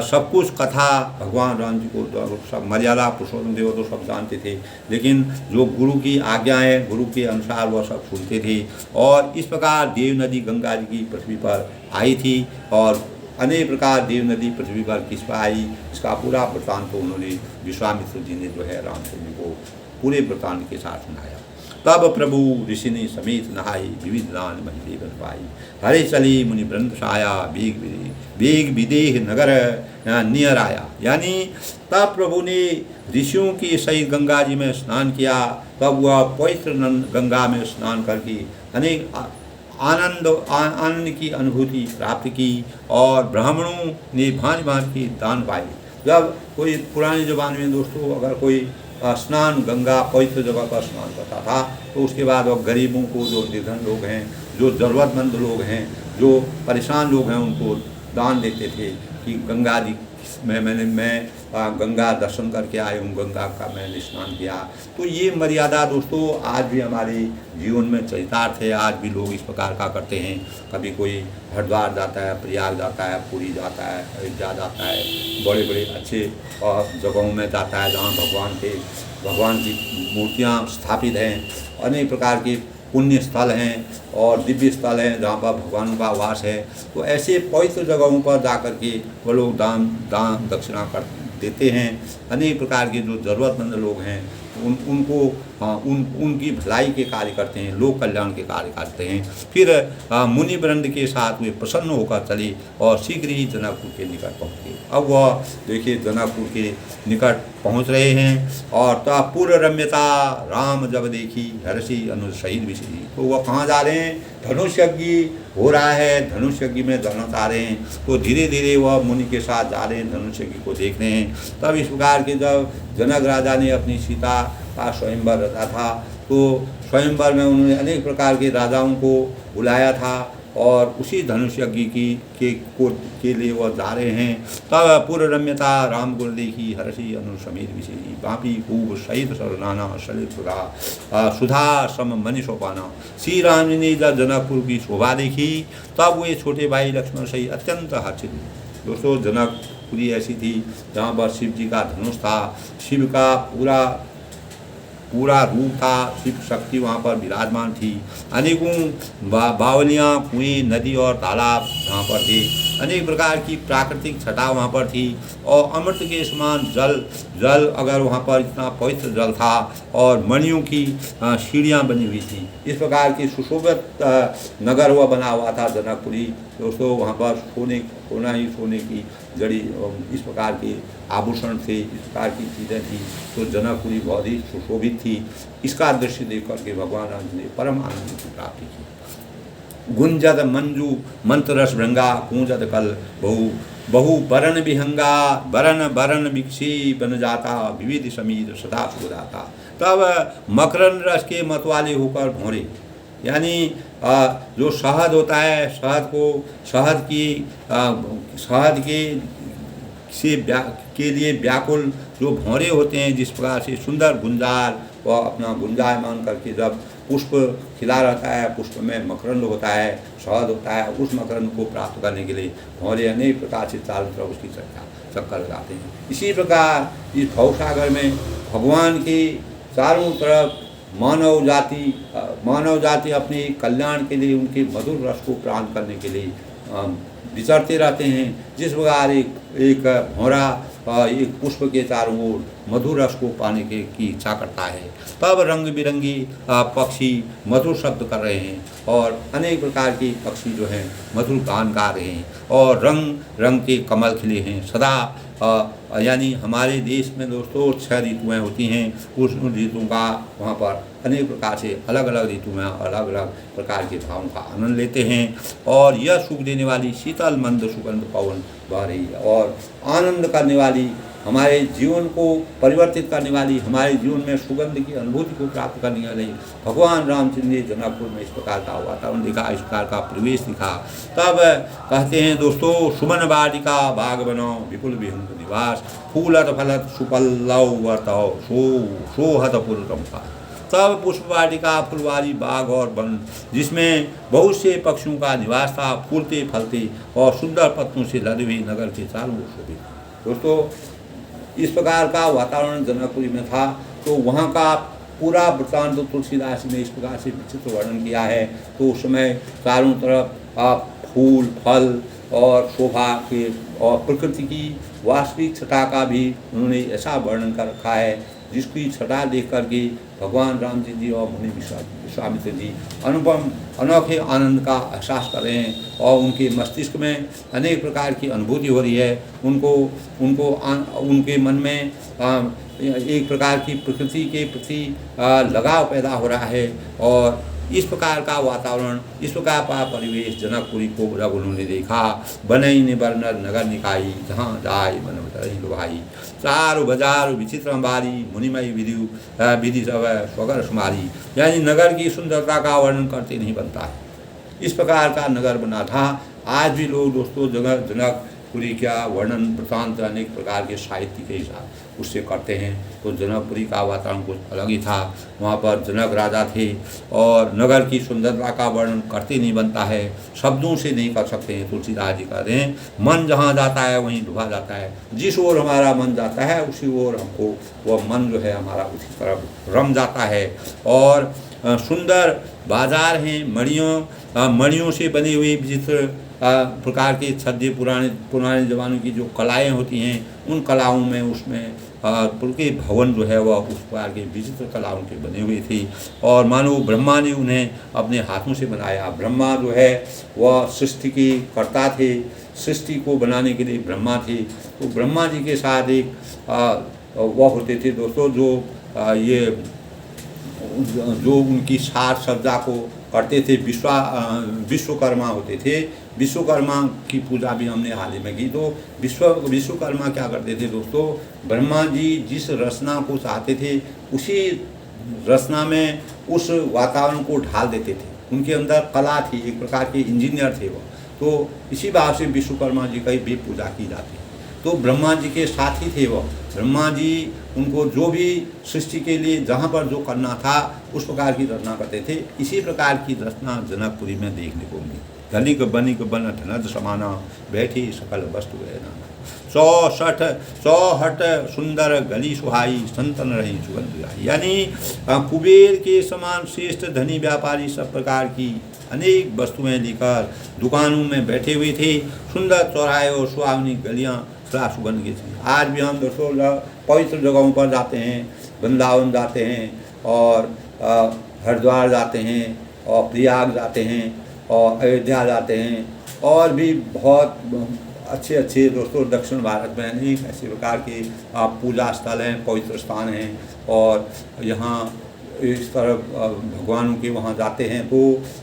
सब कुछ कथा भगवान राम जी को सब मर्यादा पुरुषोत्तम देव तो सब जानते थे, लेकिन जो गुरु की आज्ञा है, गुरु के अनुसार वह सब सुनते थे। और इस प्रकार देव नदी गंगा जी की पृथ्वी पर आई थी, और अनेक प्रकार देव नदी पृथ्वी पर किस पर आई, इसका पूरा वृत्तांत तो उन्होंने विश्वामित्र जी ने जो है रामचंद्र जी को पूरे वृत्तांत के साथ सुनाया। तब प्रभु ऋषिनि समेत नहाई, विविध दान महिले बन पाई, हरे चली मुनि वृंद छाया, वेग विदेह नगर नियर आया। यानी तब प्रभु ने ऋषियों की सहित गंगा जी में स्नान किया, तब वह पवित्र गंगा में स्नान करके अनेक आनंद की अनुभूति प्राप्त की, और ब्राह्मणों ने भांति भांति के दान पाए। जब कोई पुराने ज़माने में दोस्तों अगर कोई स्नान गंगा पवित्र जगह पर स्नान करता था, तो उसके बाद वह गरीबों को, जो निर्धन लोग हैं, जो ज़रूरतमंद लोग हैं, जो परेशान लोग हैं, उनको दान देते थे कि गंगा जी मैं गंगा दर्शन करके आया हूँ, गंगा का मैंने स्नान किया। तो ये मर्यादा दोस्तों आज भी हमारे जीवन में चरितार्थ है। आज भी लोग इस प्रकार का करते हैं। कभी कोई हरिद्वार जाता है, प्रयाग जाता है, पुरी जाता है, अयोध्या जाता है, बड़े बड़े अच्छे जगहों में जाता है जहाँ भगवान की मूर्तियाँ स्थापित हैं, अनेक प्रकार के पुण्य स्थल हैं और दिव्य स्थल हैं जहाँ पर भगवानों का वास है। तो ऐसे पवित्र जगहों पर जाकर के वो लोग दान दक्षिणा कर देते हैं। अनेक प्रकार के जो ज़रूरतमंद लोग हैं उनकी भलाई के कार्य करते हैं, लोक कल्याण के कार्य करते हैं। फिर मुनि वृंद के साथ वे प्रसन्न होकर चले और शीघ्र ही जनकपुर के निकट पहुँच गए। अब वह देखिए जनकपुर के निकट पहुँच रहे हैं, और तब पूर्व रम्यता राम जब देखी, हर्षि अनुज शहीद विषयी। तो वह कहाँ जा रहे हैं? धनुष यज्ञ हो रहा है, धनुष यज्ञ में धनुष आ रहे हैं। तो धीरे धीरे वह मुनि के साथ जा रहे हैं, धनुष यज्ञ को देख रहे हैं। तब इस प्रकार के जब जनक राजा ने अपनी सीता का स्वयंवर रचा था, तो स्वयंवर में उन्होंने अनेक प्रकार के राजाओं को बुलाया था, और उसी धनुष यज्ञ के लिए वह जा रहे हैं। तब पूर्व रम्यता राम गुण देखी, हर्षि अनुसमीर विषयी, बापी खूब सहित सरनाना सलित सुधा सम मनि सोपाना। श्री राम जी ने जब जनकपुर की शोभा देखी, तब वे छोटे भाई लक्ष्मण सहित अत्यंत हर्षित। दोस्तों जनकपुरी ऐसी थी जहाँ पर शिव जी का धनुष था, शिव का पूरा पूरा रूप था, शिव शक्ति वहाँ पर विराजमान थी। अनेकों बावलियाँ, कुएँ, नदी और तालाब वहाँ पर थे। अनेक प्रकार की प्राकृतिक छटा वहाँ पर थी और अमृत के समान जल अगर वहाँ पर इतना पवित्र जल था और मणियों की सीढ़ियाँ बनी हुई थी। इस प्रकार की सुशोभित नगर हुआ बना हुआ था जनकपुरी। दोस्तों वहाँ पर सोने की जड़ी इस प्रकार के आभूषण थे, इस प्रकार की चीज़ें थी। तो जनकपुरी बहुत ही सुशोभित थी। इसका दृश्य देख करके भगवान राम ने परम आनंद की प्राप्ति की। गुंजद मंजू मंत्ररस भृंगा कूंजद कल बहु बरन विहंगा बरन विक्षी बन जाता विविध समीर सदा सुदाता। तब मकरन रस के मतवाले होकर भौरे, यानी जो शहद होता है, शहद के लिए व्याकुल जो भौरे होते हैं, जिस प्रकार से सुंदर गुंजार वह अपना गुंजायमान करके जब पुष्प खिला रहता है, पुष्प में मकरंद होता है, शहद होता है, उस मकरंद को प्राप्त करने के लिए भौरे अनेक प्रकार से चारों तरफ उसकी चक्कर लगाते हैं। इसी प्रकार इस भवसागर में भगवान की चारों तरफ मानव जाति अपने कल्याण के लिए उनके मधुर रस को प्राप्त करने के लिए विचरते रहते हैं। जिस प्रकार एक भौरा एक पुष्प के चारों ओर मधुर रस को पाने की इच्छा करता है, तब रंग बिरंगी पक्षी मधुर शब्द कर रहे हैं और अनेक प्रकार के पक्षी जो हैं मधुर गान गा रहे हैं और रंग रंग के कमल खिले हैं सदा। यानी हमारे देश में दोस्तों 6 ऋतुएँ होती हैं। उस ऋतुओं का वहाँ पर अनेक प्रकार से अलग अलग ऋतु में अलग अलग प्रकार के भावों का आनंद लेते हैं और यह सुख देने वाली शीतल मंद सुगंध पवन बह रही है और आनंद करने वाली, हमारे जीवन को परिवर्तित करने वाली, हमारे जीवन में सुगंध की अनुभूति को प्राप्त करने वाली भगवान रामचंद्र ने जनकपुर में इस प्रकार का वातावरण दिखा, इस प्रकार का परिवेश दिखा। तब कहते हैं दोस्तों, सुमन वाटिका बाग बनो विपुल विहंग निवास फूलत फलत सुपल्लव वर्तौ सोहत पुरुषम का। तब पुष्प वाटिका, फुलवारी, बाग और वन, जिसमें बहुत से पक्षियों का निवास था, फूलते फलते और सुंदर पत्तों से लदे हुए नगर के चारों ओर शोभित। दोस्तों इस प्रकार का वातावरण जनकपुरी में था। तो वहाँ का पूरा वृत्तांत तो तुलसीदास ने इस प्रकार से विचित्र वर्णन किया है। तो उस समय चारों तरफ फूल फल और शोभा के और प्रकृति की वास्तविक छटा का भी उन्होंने ऐसा वर्णन कर रखा है, जिसकी छटा देख करके भगवान राम जी और मुनि विश्वामित्र जी अनुपम अनोखे आनंद का एहसास कर रहे हैं और उनके मस्तिष्क में अनेक प्रकार की अनुभूति हो रही है। उनके मन में एक प्रकार की प्रकृति के प्रति लगाव पैदा हो रहा है और इस प्रकार का वातावरण, इस प्रकार का परिवेश जनकपुरी को जब उन्होंने देखा, बनई ने बरनर नगर निकाई जहाँ जाय बन बतरही लुभाई चार बाजार विचित्र अंबारी मुनिमय विधि सब स्वगर सुमारी। यानी नगर की सुंदरता का वर्णन करते नहीं बनता है, इस प्रकार का नगर बना था। आज भी लोग दोस्तों जनकपुरी का वर्णन वृत्तांत अनेक प्रकार के साहित्य के हिसाब उससे करते हैं। तो जनकपुरी का वातावरण कुछ अलग ही था। वहाँ पर जनक राजा थे और नगर की सुंदरता का वर्णन करते नहीं बनता है, शब्दों से नहीं कर सकते हैं। तुलसीदास जी कहते हैं, मन जहाँ जाता है वहीं डूबा जाता है। जिस ओर हमारा मन जाता है उसी ओर हमको वह मन जो है हमारा उसी तरफ रम जाता है। और सुंदर बाजार हैं, मणियों से बनी हुई विचित्र प्रकार के छद्य पुराने ज़माने की जो कलाएँ होती हैं, उन कलाओं में उसमें पुलके भवन जो है वह उस प्रकार के विचित्र कलाओं के बने हुए थे और मानो ब्रह्मा ने उन्हें अपने हाथों से बनाया। ब्रह्मा जो है वह सृष्टि के कर्ता थे, सृष्टि को बनाने के लिए ब्रह्मा थे। तो ब्रह्मा जी के साथ एक वह होते थे दोस्तों जो उनकी साज सज्जा को करते थे, विश्वकर्मा होते थे। विश्वकर्मा की पूजा भी हमने हाल ही में की। तो विश्वकर्मा क्या करते थे दोस्तों, ब्रह्मा जी जिस रचना को चाहते थे उसी रचना में उस वातावरण को ढाल देते थे। उनके अंदर कला थी, एक प्रकार के इंजीनियर थे वो। तो इसी भाव से विश्वकर्मा जी की भी पूजा की जाती है। तो ब्रह्मा जी के साथ ही थे वो। ब्रह्मा जी उनको जो भी सृष्टि के लिए जहाँ पर जो करना था उस प्रकार की रचना करते थे। इसी प्रकार की रचना जनकपुरी में देखने को मिली। धनिक बनिक बन धनज समाना बैठी सकल वस्तु है नाना। चौहट सुंदर गली सुहाई, संतन रही सुगंध गाई। यानी कुबेर के समान श्रेष्ठ धनी व्यापारी सब प्रकार की अनेक वस्तुएं लेकर दुकानों में बैठे हुए थे। सुंदर चौराहे और सुहावनी गलियां सदा सुगंध की थी। आज भी हम दोस्तों पवित्र जगहों पर जाते हैं, वृंदावन जाते हैं और हरिद्वार जाते हैं और प्रयाग जाते हैं और अयोध्या जाते हैं और भी बहुत अच्छे अच्छे दोस्तों दक्षिण भारत में अनेक ऐसे प्रकार के पूजा स्थल हैं, पवित्र स्थान हैं। और यहाँ इस तरह भगवानों के वहाँ जाते हैं तो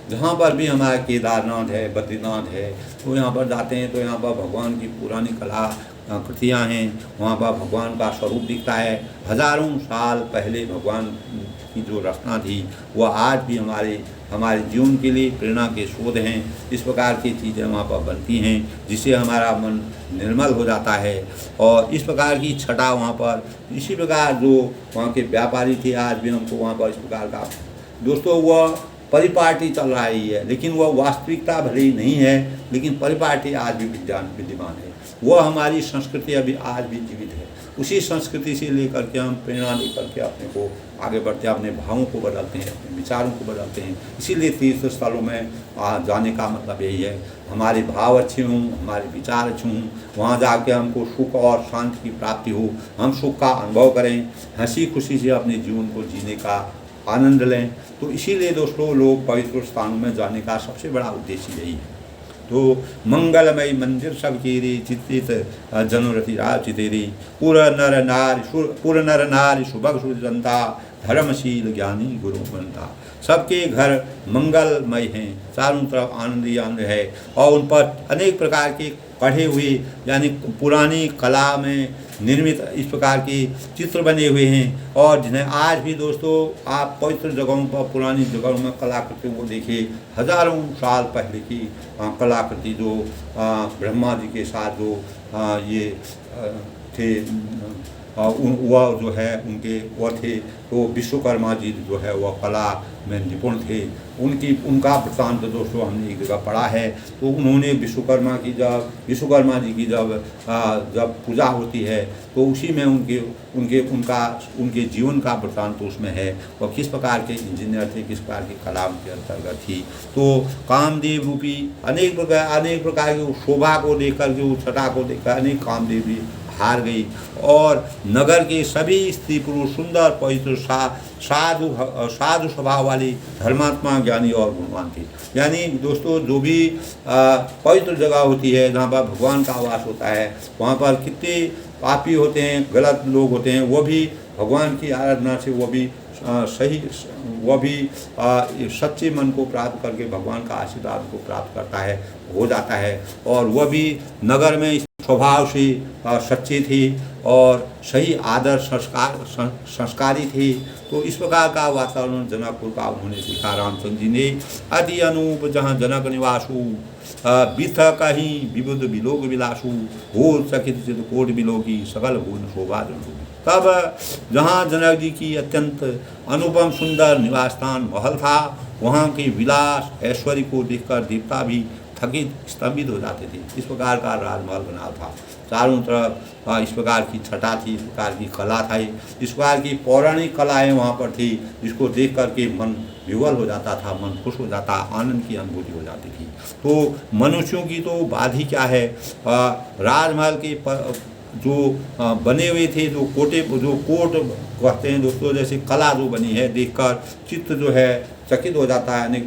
जहाँ पर भी हमारा केदारनाथ है, बद्रीनाथ है, तो यहाँ पर जाते हैं तो यहाँ पर भगवान की पुरानी कला कृतियाँ हैं, वहाँ पर भगवान का स्वरूप दिखता है। हजारों साल पहले भगवान की जो रचना थी वह आज भी हमारे जीवन के लिए प्रेरणा के स्रोत हैं। इस प्रकार की चीज़ें वहाँ पर बनती हैं जिससे हमारा मन निर्मल हो जाता है। और इस प्रकार की छटा वहाँ पर इसी प्रकार जो वहाँ के व्यापारी थे, आज भी हमको वहाँ पर इस प्रकार का दोस्तों वह परिपाटी चल रही है, लेकिन वह वास्तविकता भले ही नहीं है, लेकिन परिपाटी आज भी विद्यमान है। वह हमारी संस्कृति अभी आज भी जीवित है। उसी संस्कृति से लेकर के हम प्रेरणा लेकर के अपने को आगे बढ़ते हैं, अपने भावों को बदलते हैं, अपने विचारों को बदलते हैं। इसीलिए तीर्थ स्थलों में जाने का मतलब यही है, हमारे भाव अच्छे हों, हमारे विचार अच्छे हों, वहाँ जाके हमको सुख और शांति की प्राप्ति हो, हम सुख का अनुभव करें, हंसी खुशी से अपने जीवन को जीने का आनंद लें। तो इसीलिए दोस्तों लोग पवित्र स्थानों में जाने का सबसे बड़ा उद्देश्य यही है। तो मंगलमय मंदिर सब कीरी चित्तित जनरति राज चितेरी पुर नर नारी सुभग सुजनता धर्मशील ज्ञानी गुरु बनता। सबके घर मंगलमय हैं, चारों तरफ आनंद ही आनंद है और उन पर अनेक प्रकार के पढ़े हुए यानी पुरानी कला में निर्मित इस प्रकार के चित्र बने हुए हैं। और जिन्हें आज भी दोस्तों आप पवित्र जगहों पर पुरानी जगहों में कलाकृतियों को देखिए, हजारों साल पहले की कलाकृति जो ब्रह्मा जी के साथ जो ये थे वह जो है उनके वह थे, तो विश्वकर्मा जी जो है वह कला में निपुण थे। उनका वृत्तांत दोस्तों हमने एक जगह पढ़ा है। तो उन्होंने विश्वकर्मा जी की जब पूजा होती है तो उसी में उनके जीवन का वृत्तांत तो उसमें है, और किस प्रकार के इंजीनियर थे, किस प्रकार की कला उनके अंतर्गत थी। तो कामदेव रूपी अनेक प्रकार की शोभा को देखकर के, उस छटा को देखकर अनेक कामदेव भी हार गई। और नगर के सभी स्त्री पुरुष सुंदर पवित्र साधु स्वभाव वाली धर्मात्मा ज्ञानी और गुणवान थे। यानी दोस्तों जो भी पवित्र जगह होती है जहाँ पर भगवान का वास होता है, वहाँ पर कितने पापी होते हैं, गलत लोग होते हैं, वो भी भगवान की आराधना से वो भी सच्चे मन को प्राप्त करके भगवान का आशीर्वाद को प्राप्त करता है, हो जाता है। और वह भी नगर में स्वभाव से सच्चे थे और सही आदर संस्कारी थे। तो इस प्रकार का वातावरण जनकपुर का उन्होंने सीखा। रामचंद्र जी ने अति अनूप जहाँ जनक निवासु बिथ कहीं विबुध विलोक विलासु हो सकित चित कोट विलोकी सकल भुवन शोभा जनोगी। तब जहाँ जनक जी की अत्यंत अनुपम सुंदर निवास स्थान महल था, वहाँ के विलास ऐश्वर्य को देखकर देवता भी थकित स्तंभित हो जाते थे। इस प्रकार का राजमहल बना था, चारों तरफ इस प्रकार की छटा थी, इस प्रकार की कला थी, इस प्रकार की पौराणिक कलाएँ वहाँ पर थी, जिसको देख कर के मन विवल हो जाता था, मन खुश हो जाता, आनंद की अनुभूति हो जाती थी। तो मनुष्यों की तो बात ही क्या है, राजमहल के जो बने हुए थे, जो कोट कहते हैं दोस्तों, जैसे कला जो बनी है देखकर चित्त जो है चकित हो जाता है,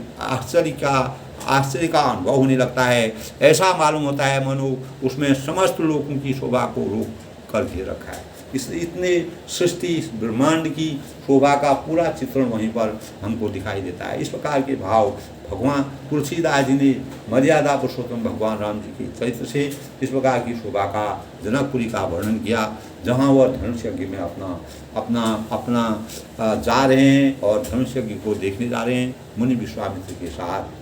आश्चर्य का अनुभव होने लगता है। ऐसा मालूम होता है मानो उसमें समस्त लोगों की शोभा को रोक करके रखा है। इतने सृष्टि ब्रह्मांड की शोभा का पूरा चित्रण वहीं पर हमको दिखाई देता है। इस प्रकार के भाव भगवान तुलसीदास जी ने मर्यादा पुरुषोत्तम भगवान राम जी के चरित्र से इस प्रकार की शोभा का जनकपुरी का वर्णन किया, जहाँ वह धनुष्यज्ञ में अपना जा रहे हैं और धनुष्यज्ञ को देखने जा रहे हैं मुनि विश्वामित्र के साथ।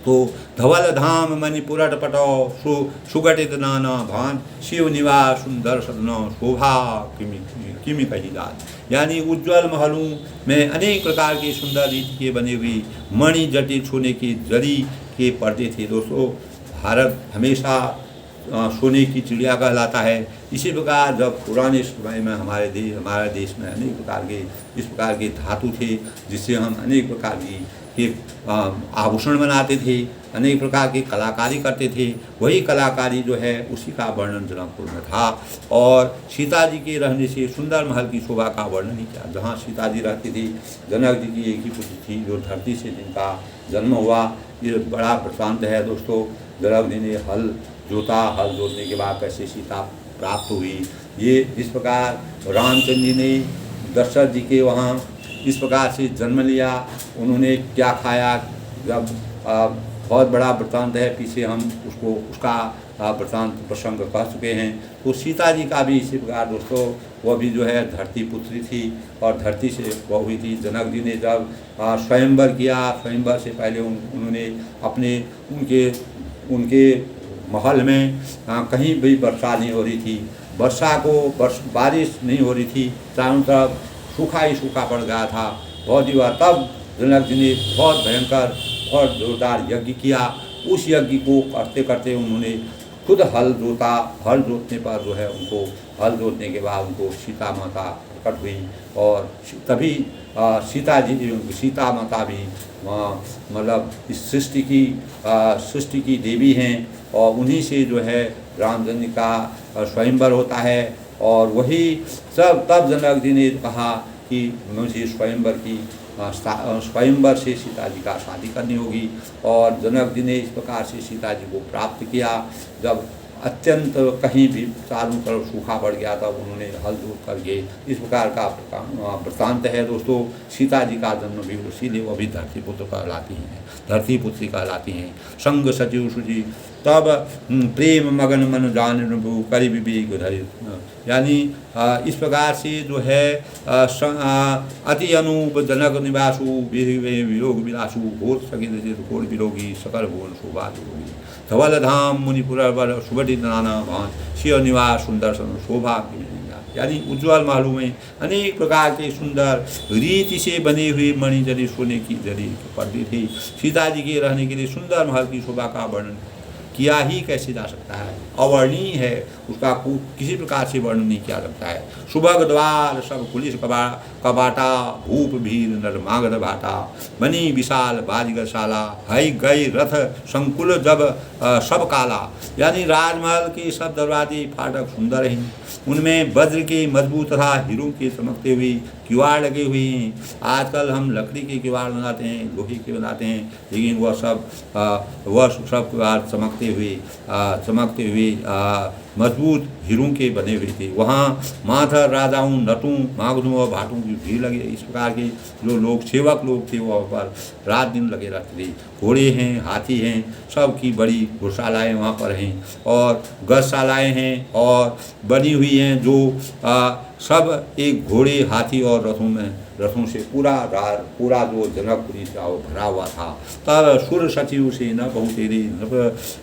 तो धवल धाम मणिपुरट पटो सुगठित नाना भान शिव निवास सुंदर सदन शोभा किमि कही जात। यानी उज्ज्वल महलों में अनेक प्रकार के सुंदर रीति के बने हुए मणि जटित छूने की जरी के पर्दे थे। दोस्तों भारत हमेशा सोने की चिड़िया कहलाता है। इसी प्रकार जब पुराने समय में हमारे देश में अनेक प्रकार के इस प्रकार के धातु थे, जिससे हम अनेक प्रकार के आभूषण बनाते थे, अनेक प्रकार की कलाकारी करते थे। वही कलाकारी जो है उसी का वर्णन जनकपुर में था। और सीता जी के रहने से सुंदर महल की शोभा का वर्णन ही किया। जहाँ सीता जी रहती थी, जनक जी की एक ही पुत्री थी जो धरती से जिनका जन्म हुआ। ये बड़ा वृत्तांत है दोस्तों। जनक जी ने हल जोता, हल जोतने के बाद कैसे सीता प्राप्त हुई, ये इस प्रकार रामचंद्र जी ने दशरथ जी के वहाँ इस प्रकार से जन्म लिया, उन्होंने क्या खाया, जब बहुत बड़ा वृत्तांत है, पीछे हम उसका वृत्तांत प्रसंग कह चुके हैं। तो सीता जी का भी इसी प्रकार दोस्तों, वह भी जो है धरती पुत्री थी और धरती से वह हुई थी। जनक जी ने जब स्वयंवर किया, स्वयंवर से पहले उन्होंने उनके महल में कहीं भी वर्षा नहीं हो रही थी, बारिश नहीं हो रही थी, चारों तरफ सूखा ही सूखा पड़ गया था बहुत ही बार। तब जनक जी ने बहुत भयंकर और जोरदार यज्ञ किया। उस यज्ञ को करते करते उन्होंने खुद हल जोता। हल जोतने पर जो है उनको, हल जोतने के बाद उनको सीता माता प्रकट हुई और तभी सीता माता भी मतलब इस सृष्टि की देवी हैं और उन्हीं से जो है रामचंद्र का स्वयंवर होता है। और वही सब तब जनक जी ने कहा कि मुझे स्वयंवर से सीता जी का शादी करनी होगी। और जनक जी ने इस प्रकार से सीता जी को प्राप्त किया। जब अत्यंत कहीं भी चारों तरफ सूखा पड़ गया तब उन्होंने हल जोत करके इस प्रकार का वृत्तांत है दोस्तों। सीता जी का जन्म भी इसीलिए वो भी धरती पुत्र कहलाती हैं, धरती पुत्री कहलाती हैं। संग सचिव सुजी तब प्रेम मगन मन जान करी विवेक धरि, यानी इस प्रकार से जो है अति अनूप जनक निवासु वियोग विलासु घोर सकित घोर विरोगी सकल भुवन शोभा जोगी धवल धाम मुनिपुर सुबटी नाना भान शिव निवास सुंदर शोभा की, यानी उज्ज्वल महलों में अनेक प्रकार के सुंदर रीति से बनी हुई मणि जड़ी सोने की जड़ी पर्दे थी। सीता जी के रहने के लिए सुंदर महल की शोभा का वर्णन किया ही कैसे जा सकता है, अवर्णनीय है, उसका किसी प्रकार से वर्णन नहीं किया सकता है। सुभग द्वार सब पुलिस कबाटा भूप भीर नर मागध भाटा बनी विशाल बाजगशाला हई गई रथ संकुल जब सब काला, यानी राजमहल के सब दरवाजे फाटक सुंदर हैं, उनमें वज्र के मजबूत तथा हीरों के चमकते हुए किवाड़ लगे हुए हैं। आजकल हम लकड़ी के किवाड़ बनाते हैं, लोहे के बनाते हैं, लेकिन वह सब किवाड़ चमकते हुए मजबूत हीरों के बने हुए थे। वहाँ माथर राजाओं नटों मागधों और भाटों की भीड़ लगे। इस प्रकार के जो लोग सेवक लोग थे वहाँ पर रात दिन लगे रहते थे। घोड़े हैं, हाथी हैं, सब की बड़ी घुड़शालाएँ वहाँ पर हैं और गजशालाएँ हैं और बनी हुई हैं जो सब एक घोड़े हाथी और रथों से पूरा जो जनकपुरी था वो भरा हुआ था। तब सुर सचिव से न बहुतेरी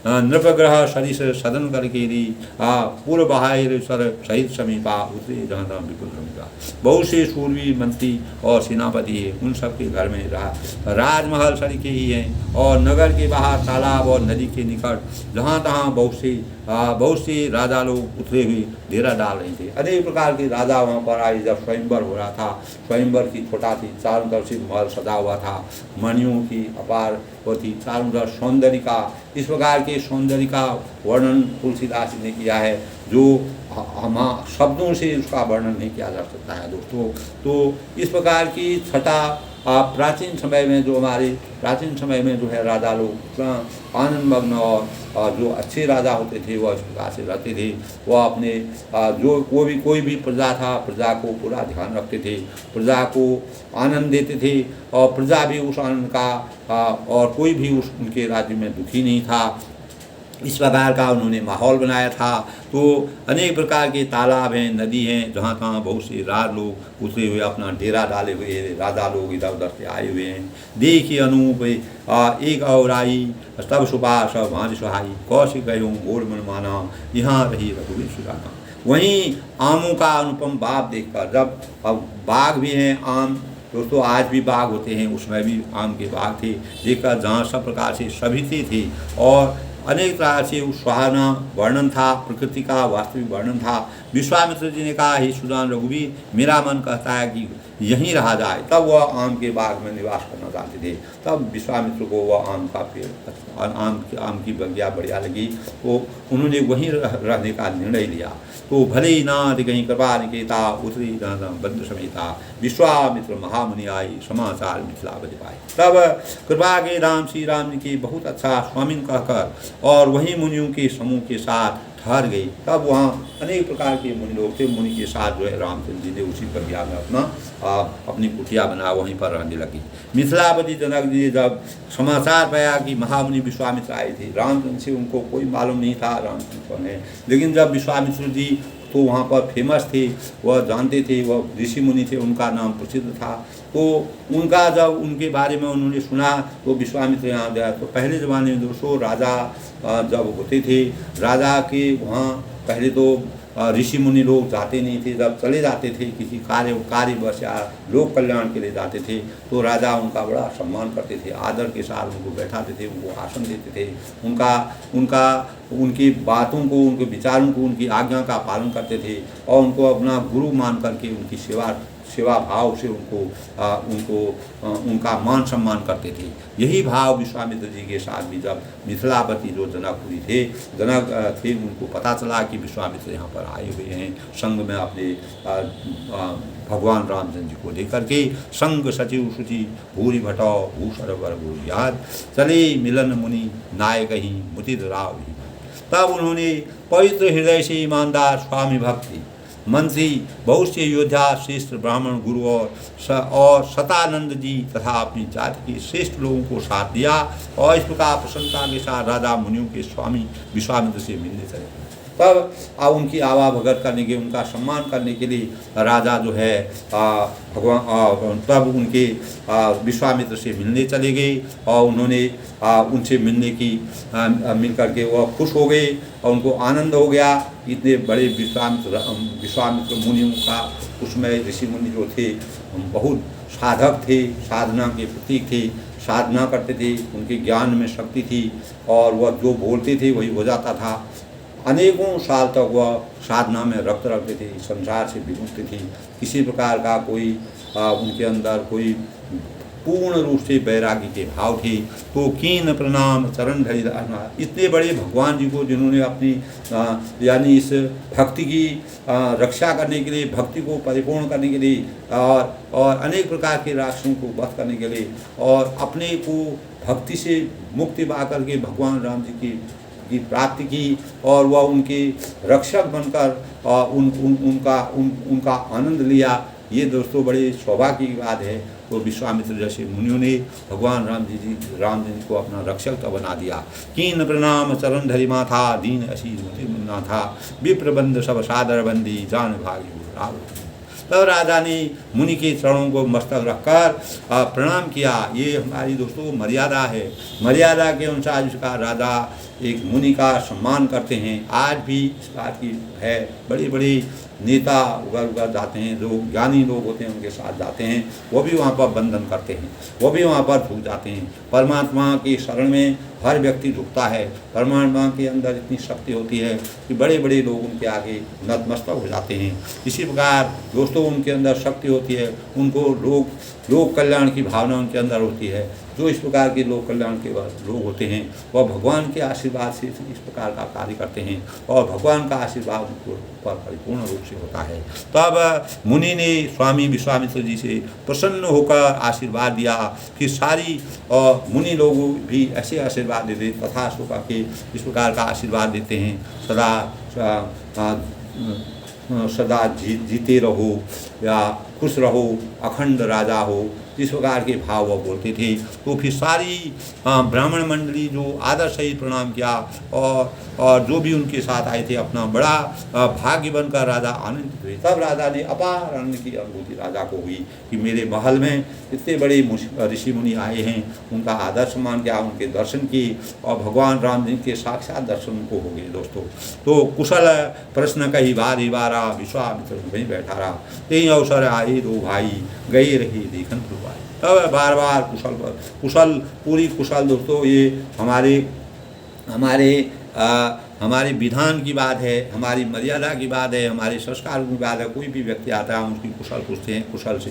नृपग्रह सरिस सदन करके री पूर्व बहायर सर सहित समीपा उतरे जहाँ विपुल रंगा। बहुत से सूरवीर मंत्री और सेनापति है, उन सब के घर में राजमहल सरीखे ही हैं और नगर के बाहर तालाब और नदी के निकट जहाँ तहाँ बहुत से राजा लोग उतरे हुए डेरा डाल रहे थे। अनेक प्रकार के राजा वहाँ पर आए। जब स्वयंवर हो रहा था, स्वयंवर की छोटा थी, चारों तरफ से महल सजा हुआ था, मणियों की अपार होती, चारों तरफ सौंदर्य का, इस प्रकार के सौंदर्य का वर्णन तुलसीदास ने किया है जो हम शब्दों से उसका वर्णन नहीं किया जा सकता है दोस्तों। तो इस प्रकार की छटा प्राचीन समय में जो है राजा लोग आनंद मग्न और जो अच्छे राजा होते थे वह इस प्रकार से रहते थे। वह अपने जो कोई भी प्रजा था, प्रजा को पूरा ध्यान रखते थे, प्रजा को आनंद देते थे और प्रजा भी उस आनंद का और कोई भी उनके राज्य में दुखी नहीं था। इस प्रकार का उन्होंने माहौल बनाया था। तो अनेक प्रकार के तालाब हैं, नदी हैं, जहाँ तहाँ बहुत से राज लोग उतरे हुए अपना डेरा डाले हुए राजा लोग इधर उधर से आए हुए हैं। देखिए अनूप एक और आई तब सुबा सब भांज सुहाई कौशिक गयो गोर मन माना यहाँ रही रघुवीर सुराना। वहीं आमों का अनुपम बाग देखकर, जब अब बाग भी हैं आम दोस्तों, आज भी बाग होते हैं, उसमें भी आम के बाग थे, देखकर जहाँ सब प्रकार से सभीते थे और अनेक तरह से उस सुहाना वर्णन था, प्रकृति का वास्तविक वर्णन था। विश्वामित्र जी ने कहा, हे सुजान रघुवीर, मेरा मन कहता है कि यहीं रहा जाए। तब वह आम के बाग में निवास करना चाहते थे। तब विश्वामित्र को वह आम का पेड़, आम की बगिया बढ़िया लगी, तो उन्होंने वहीं रहने का निर्णय लिया। तो भले ही नाथ कहीं कृपा निकेता, उतरी बंधु समेता, विश्वामित्र महामुनि आई, समाचार मिथिलापति पाए। तब कृपा के राम श्री राम जी की बहुत अच्छा स्वामिन कहकर और वहीं मुनियों के समूह के साथ ठहर गई। तब वहाँ अनेक प्रकार के मुनि लोग थे। मुनि के साथ जो है रामचंद्र जी ने उसी बगिया में अपनी कुटिया बना, वहीं पर रहने लगी। मिथिलापति जनक जी ने जब समाचार पाया कि महामुनि विश्वामित्र आए थे, रामचंद्र से उनको कोई मालूम नहीं था रामचंद्र कौन है, लेकिन जब विश्वामित्र जी तो वहाँ पर फेमस थे, वह जानते थे, वह ऋषि मुनि थे, उनका नाम प्रसिद्ध था। तो उनका जब उनके बारे में उन्होंने सुना तो विश्वामित्र यहाँ गया। तो पहले ज़माने में दोस्तों राजा जब होते थे, राजा के वहाँ पहले तो ऋषि मुनि लोग जाते नहीं थे। जब चले जाते थे किसी कार्यवश या लोक कल्याण के लिए जाते थे, तो राजा उनका बड़ा सम्मान करते थे, आदर के साथ उनको बैठाते थे, उनको आसन देते थे, उनकी बातों को, उनके विचारों को, उनकी आज्ञा का पालन करते थे और उनको अपना गुरु मान करके उनकी सेवा भाव से उनका मान सम्मान करते थे। यही भाव विश्वामित्र जी के साथ भी जब मिथिलापति जो जनकपुरी थे उनको पता चला कि विश्वामित्र यहाँ पर आए हुए हैं संग में अपने भगवान रामचंद्र जी को लेकर के, संग सचिव शुचि भूरि भटौ भूषण वर याद चले मिलन मुनि नायक ही मुदित राव ही। तब उन्होंने पवित्र हृदय से ईमानदार स्वामी भक्ति मंत्री बहुत से योद्धा श्रेष्ठ ब्राह्मण गुरु और सतानंद जी तथा अपनी जाति के श्रेष्ठ लोगों को साथ दिया और इस प्रकार प्रसन्नता के साथ राजा मुनियों के स्वामी विश्वामित्र से मिलने चले। तब उनकी आवा भगत करने के, उनका सम्मान करने के लिए राजा जो है तब उनके विश्वामित्र से मिलने चले गए और उन्होंने उनसे मिल करके वह खुश हो गए और उनको आनंद हो गया। इतने बड़े विश्वामित्र मुनियों का, उसमें ऋषि मुनि जो थे बहुत साधक थे, साधना के प्रतीक थे, साधना करते थे, उनके ज्ञान में शक्ति थी और वह जो बोलते थे वही हो जाता था। अनेकों साल तक वह साधना में रक्त रखते थे, संसार से विमुक्त थी, किसी प्रकार का कोई उनके अंदर कोई पूर्ण रूप से वैराग्य के भाव थे। तो कीन प्रणाम चरण धरि इतने बड़े भगवान जी को जिन्होंने अपनी यानी इस भक्ति की रक्षा करने के लिए, भक्ति को परिपूर्ण करने के लिए और अनेक प्रकार के राक्षसों को वध करने के लिए और अपने को भक्ति से मुक्ति पा करके भगवान राम जी की प्राप्ति की और वह उनके रक्षक बनकर उनका आनंद लिया। ये दोस्तों बड़े सौभाग्य की बात है। तो विश्वामित्र जैसे मुनियों ने भगवान राम जी को अपना रक्षक तो बना दिया। कीन प्रणाम चरण धरि माथा दीन असीस मुना था विप्रबंध सब सादर बंदी जान भागी। तब राजा ने मुनि के चरणों को मस्तक रखकर प्रणाम किया। ये हमारी दोस्तों मर्यादा है। मर्यादा के अनुसार जिसका राजा एक मुनि का सम्मान करते हैं, आज भी इस बात की है। बड़े बड़े नेता उगर जाते हैं, जो ज्ञानी लोग होते हैं उनके साथ जाते हैं, वो भी वहाँ पर बंधन करते हैं, वो भी वहाँ पर झुक जाते हैं। परमात्मा की शरण में हर व्यक्ति झुकता है। परमात्मा के अंदर इतनी शक्ति होती है कि बड़े बड़े लोग उनके आगे नतमस्तक हो जाते हैं। इसी प्रकार दोस्तों उनके अंदर शक्ति होती है, उनको लोक कल्याण की भावना उनके अंदर होती है। जो इस प्रकार के लोक कल्याण के लोग होते हैं वह भगवान के आशीर्वाद से इस प्रकार का कार्य करते हैं और भगवान का आशीर्वाद उनको पर परिपूर्ण रूप से होता है। तब मुनि ने स्वामी विश्वामित्र जी से प्रसन्न होकर आशीर्वाद दिया कि सारी मुनि लोग भी ऐसे आशीर्वाद देते तथा सुखा के इस प्रकार का आशीर्वाद देते हैं, सदा जीते रहो या खुश रहो, अखंड राजा हो, इस प्रकार के भाव वो बोलते थे। तो फिर सारी ब्राह्मण मंडली जो आदर सहित प्रणाम किया और जो भी उनके साथ आए थे अपना बड़ा भाग्य बनकर राजा आनंदित हुए। तब राजा ने अपार आनंद की अनुभूति राजा को हुई कि मेरे महल में इतने बड़े ऋषि मुनि आए हैं, उनका आदर सम्मान किया, उनके दर्शन किए और भगवान राम जी के साक्षात दर्शन उनको हो गए। दोस्तों तो कुशल प्रश्न कही बारी बारा विश्वामित्र वहीं बैठा रहा, यही अवसर आए दो भाई गए रही देखन रुपाई। तब बार बार कुशल पूरी कुशल दोस्तों ये हमारे हमारे हमारे विधान की बात है, हमारी मर्यादा की बात है, हमारे संस्कार की बात है। कोई भी व्यक्ति आता है हम उसकी कुशल पूछते हैं, कुशल से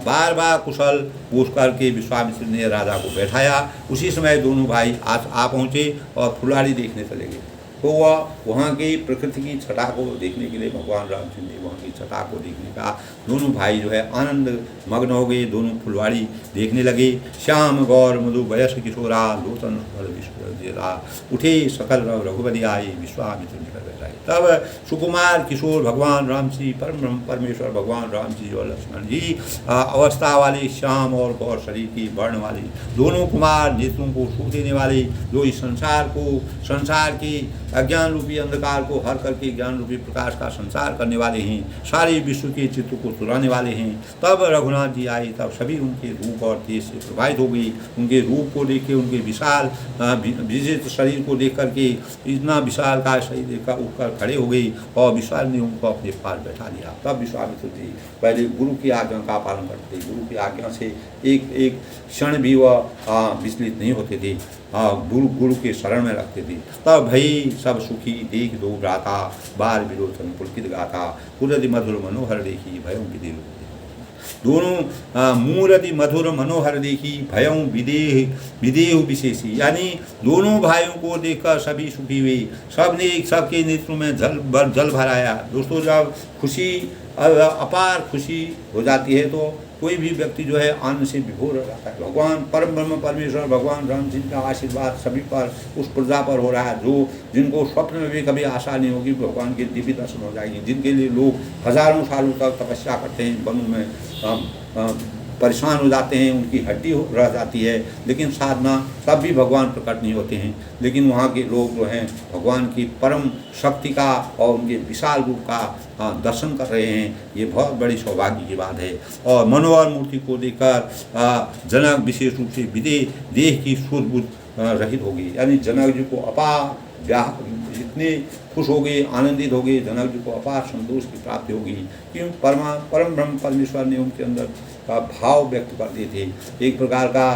बार बार कुशल पूछ करके विश्वामित्र ने राजा को बैठाया। उसी समय दोनों भाई आ पहुँचे और फुलवाड़ी देखने चले गए। तो वह वहाँ की प्रकृति की छटा को देखने के लिए, भगवान रामचंद्र जी वहाँ की छटा को देखने का दोनों भाई जो है आनंद मग्न हो गए। दोनों फुलवाड़ी देखने लगे। श्याम गौर मधु वयस किशोरा लोचन विश्वरा उठे सकल रघुपति आए विश्वामित्र निकट बैठाए। तब सुकुमार किशोर भगवान राम जी परम ब्रह्म परमेश्वर भगवान राम जी और लक्ष्मण जी अवस्था वाले श्याम और गौर शरीर की वर्ण वाले दोनों कुमार नेत्रों को सुख देने वाले, जो इस संसार की अज्ञान रूपी अंधकार को हर करके ज्ञान रूपी प्रकाश का संसार करने वाले हैं, सारे विश्व के चित्त को चुराने वाले हैं। तब रघुनाथ जी आए, तब सभी उनके रूप और तेज से प्रभावित हो गई। उनके रूप को देख के, उनके विशाल विजित शरीर को देख करके, इतना विशाल का शरीर देखकर उठकर खड़े हो गई और विश्वामित्र ने उनको अपने पास बैठा लिया। तब विश्वामित्र जी पहले गुरु की आज्ञा का पालन करते, गुरु की आज्ञा से एक एक क्षण भी वह विचलित नहीं होते थे, गुरु के शरण में रखते थे। तब भई सब सुखी देख दो गाता, बार विलोचन पुलकित गाता, कुरदि मधुर मनोहर देखी भयों विदेह। दोनों मूरति मधुर मनोहर देखी भयों विदेह विशेषी, यानी दोनों भाइयों को देखकर सभी सुखी हुई। सबके नेत्रों में जल भर आया। दोस्तों, जब खुशी अपार खुशी हो जाती है तो कोई भी व्यक्ति जो है आनंद से विभोर हो जाता है। भगवान परम ब्रह्म परमेश्वर भगवान राम जी का आशीर्वाद सभी पर, उस प्रजा पर हो रहा है जो जिनको स्वप्न में भी कभी आशा नहीं होगी भगवान के दिव्य दर्शन हो जाएंगे, जिनके लिए लोग हजारों सालों तक तपस्या करते हैं, वनों में परेशान हो जाते हैं, उनकी हड्डी रह जाती है, लेकिन साधना तब भी भगवान प्रकट नहीं होते हैं। लेकिन वहाँ के लोग जो हैं भगवान की परम शक्ति का और उनके विशाल रूप का दर्शन कर रहे हैं। ये बहुत बड़ी सौभाग्य की बात है। और मनोहर मूर्ति को देखकर जनक विशेष रूप से देह की शुद्ध बुद्ध रहित हो गई, यानी जनक जी को अपार इतने खुश हो गए, आनंदित हो गए। जनक जी को अपार संतोष की प्राप्ति होगी, क्यों परम ब्रह्म परमेश्वर ने उनके अंदर का भाव व्यक्त कर दिए थे। एक प्रकार का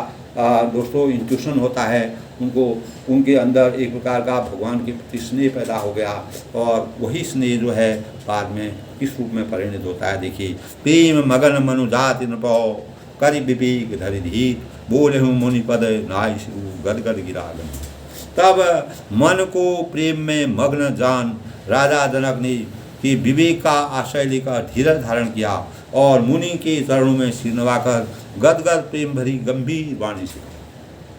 दोस्तों इंट्यूशन होता है, उनको उनके अंदर एक प्रकार का भगवान के प्रति स्नेह पैदा हो गया और वही स्नेह जो है बाद में किस रूप में परिणत होता है। देखिए, प्रेम मगन मनुजाति नपौ करि विवेक धरि धीर बोले हूँ मुनिपद नाय श्रु गदगद गिरागन। तब मन को प्रेम में मग्न जान राजा जनक ने कि विवेक का आश्रय लेकर धीरज धारण किया और मुनि के चरणों में सिर नवाकर गदगद प्रेम भरी गंभीर वाणी से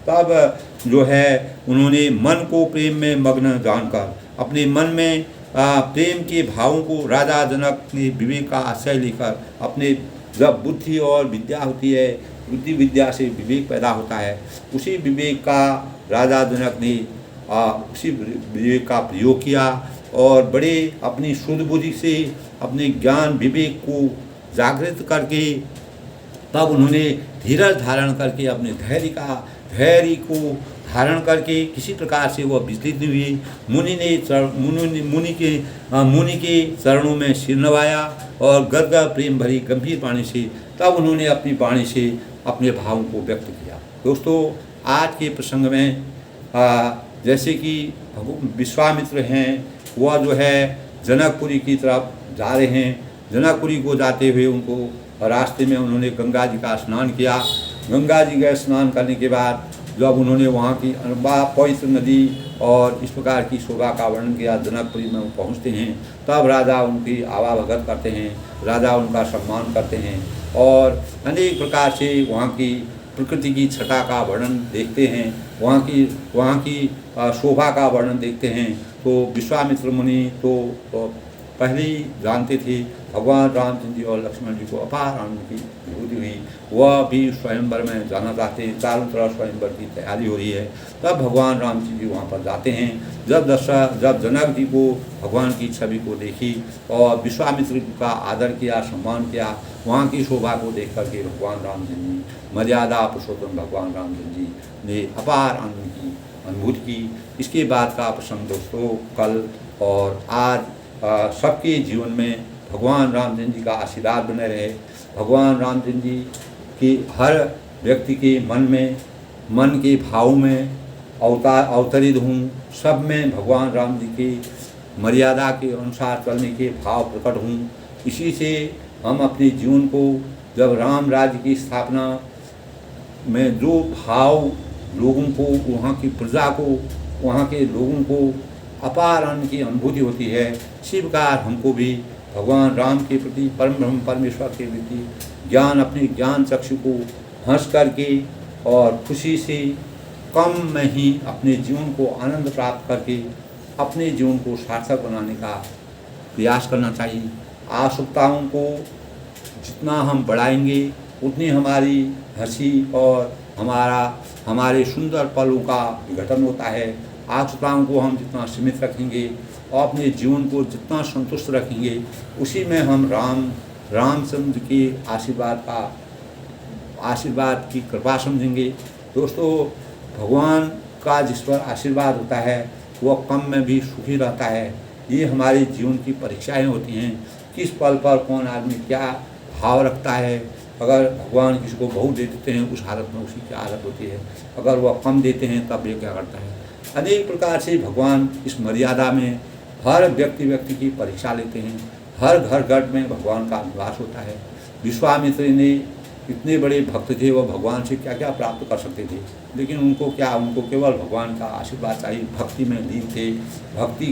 तब जो है उन्होंने मन को प्रेम में मग्न जानकर अपने मन में प्रेम के भावों को राजा जनक ने विवेक का आश्रय लेकर अपने जब बुद्धि और विद्या होती है, बुद्धि विद्या से विवेक पैदा होता है, उसी विवेक का राजा जनक ने उसी विवेक का प्रयोग किया और बड़े अपनी शुद्ध बुद्धि से अपने ज्ञान विवेक को जागृत करके तब उन्होंने धीरज धारण करके अपने धैर्य को धारण करके किसी प्रकार से वह विचलित नहीं हुई। मुनि के चरणों में सिर नवाया और गदगद प्रेम भरी गंभीर वाणी से तब उन्होंने अपनी वाणी से अपने भावों को व्यक्त किया। दोस्तों, आज के प्रसंग में जैसे कि विश्वामित्र हैं, वह जो है जनकपुरी की तरफ जा रहे हैं। जनकपुरी को जाते हुए उनको रास्ते में उन्होंने गंगा जी का स्नान किया। गंगा जी का स्नान करने के बाद जब उन्होंने वहाँ की पवित्र नदी और इस प्रकार की शोभा का वर्णन किया, जनकपुरी में वो पहुँचते हैं, तब राजा उनकी आवाभगत करते हैं, राजा उनका सम्मान करते हैं और अनेक प्रकार से वहाँ की प्रकृति की छटा का वर्णन देखते हैं, वहाँ की शोभा का वर्णन देखते हैं। तो विश्वामित्र मुनि तो पहले ही जानते थे भगवान रामचंद्र जी और लक्ष्मण जी को अपार आनंद की अनुभूति हुई। वह भी स्वयंवर में जाना चाहते हैं, चारों तरफ स्वयंवर की तैयारी हो रही है। तब भगवान रामचंद्र जी वहाँ पर जाते हैं। जब जनक जी को भगवान की छवि को देखी और विश्वामित्र का आदर किया, सम्मान किया, वहाँ की शोभा को देख करके भगवान रामचंद्र जी मर्यादा पुरुषोत्तम भगवान रामचंद्र जी ने अपार आनंद की अनुभूति की। इसके बाद का प्रसंग दोस्तों कल और आज सबके जीवन में भगवान रामचंद्र जी का आशीर्वाद बने रहे। भगवान रामचंद्र जी की हर व्यक्ति के मन में, मन के भाव में अवतरित हूँ, सब में भगवान राम जी की मर्यादा के अनुसार चलने के भाव प्रकट हूँ। इसी से हम अपने जीवन को, जब राम राज्य की स्थापना में जो भाव लोगों को, वहाँ की प्रजा को, वहाँ के लोगों को अपार आनंद की अनुभूति होती है, इसी प्रकार हमको भी भगवान राम के प्रति, परम ब्रह्म परमेश्वर के प्रति ज्ञान, अपने ज्ञान चक्षु को हंस करके और खुशी से कम में ही अपने जीवन को आनंद प्राप्त करके अपने जीवन को सार्थक बनाने का प्रयास करना चाहिए। आवश्यकताओं को जितना हम बढ़ाएंगे उतनी हमारी हंसी और हमारे सुंदर पलों का विघटन होता है। आवश्यकताओं को हम जितना सीमित रखेंगे और अपने जीवन को जितना संतुष्ट रखेंगे, उसी में हम रामचंद्र के आशीर्वाद की कृपा समझेंगे। दोस्तों, भगवान का जिस पर आशीर्वाद होता है वह कम में भी सुखी रहता है। ये हमारे जीवन की परीक्षाएं होती हैं, किस पल पर कौन आदमी क्या भाव रखता है। अगर भगवान किसी को बहुत दे देते हैं, उस हालत में उसी की हालत होती है। अगर वह कम देते हैं तब ये क्या करता है। अनेक प्रकार से भगवान इस मर्यादा में हर व्यक्ति की परीक्षा लेते हैं। हर घर घर में भगवान का निवास होता है। विश्वामित्र ने इतने बड़े भक्त थे, वह भगवान से क्या क्या प्राप्त कर सकते थे, लेकिन उनको केवल भगवान का आशीर्वाद चाहिए। भक्ति में लीन थे, भक्ति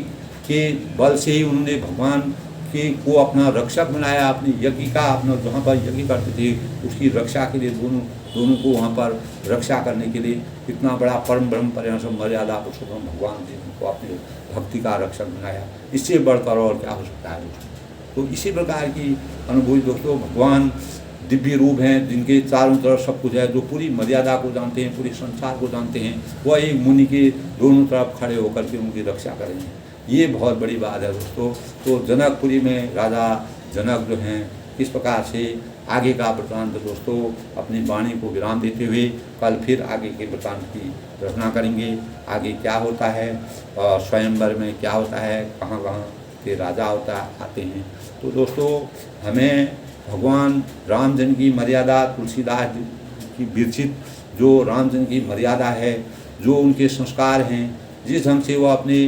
के बल से ही उन्होंने भगवान को अपना रक्षक बनाया। अपनी यज्ञ का, अपना जहाँ पर यज्ञ करते थे उसकी रक्षा के लिए दोनों को वहाँ पर रक्षा करने के लिए इतना बड़ा परम ब्रह्म परमेश्वर मर्यादा पुरुषोत्तम भगवान ने उनको अपने भक्ति का रक्षक बनाया। इससे बढ़कर और क्या हो सकता है दोस्तों। तो इसी प्रकार की अनुभूति दोस्तों, भगवान दिव्य रूप हैं जिनके चारों तरफ सब कुछ है, जो पूरी मर्यादा को जानते हैं, पूरे संसार को जानते हैं। वह एक मुनि के दोनों तरफ खड़े होकर के उनकी रक्षा करेंगे। ये बहुत बड़ी बात है दोस्तों। तो जनकपुरी में राजा जनक जो हैं, इस प्रकार से आगे का वृत्तांत दोस्तों अपनी वाणी को विराम देते हुए कल फिर आगे के वृत्तांत की रचना करेंगे। आगे क्या होता है और स्वयंवर में क्या होता है, कहाँ कहाँ के राजा आते हैं। तो दोस्तों, हमें भगवान रामचंद्र की मर्यादा, तुलसीदास की विरचित जो रामचंद्र की मर्यादा है, जो उनके संस्कार हैं, जिस ढंग से वो अपने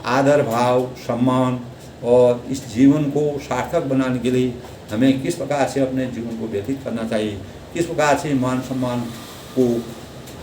आदर भाव, सम्मान और इस जीवन को सार्थक बनाने के लिए हमें किस प्रकार से अपने जीवन को व्यतीत करना चाहिए, किस प्रकार से मान सम्मान को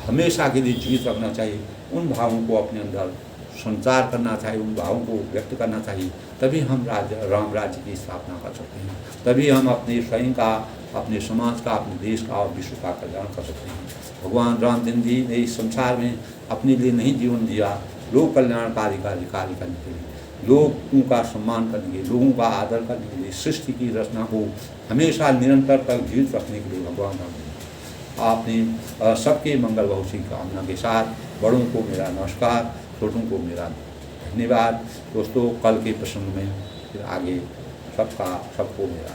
हमेशा के लिए जीवित रखना चाहिए, उन भावों को अपने अंदर संचार करना चाहिए, उन भावों को व्यक्त करना चाहिए। तभी हम राम राज्य की स्थापना कर सकते हैं। तभी हम अपने स्वयं का, अपने समाज का, अपने देश का और विश्व का कल्याण कर सकते हैं। भगवान रामचंद्र जी ने इस संसार में अपने लिए नहीं जीवन दिया, लोक कल्याणकारी कार्य करने के लिए, लोगों का सम्मान करने के लिए, लोगों का आदर करने के लिए, सृष्टि की रचना को हमेशा निरंतर तक जीवित रखने के लिए भगवान राम आपने सबके मंगल भविष्य की कामना के साथ बड़ों को मेरा नमस्कार, छोटों को मेरा धन्यवाद। दोस्तों, कल के प्रसंग में फिर आगे सबको मेरा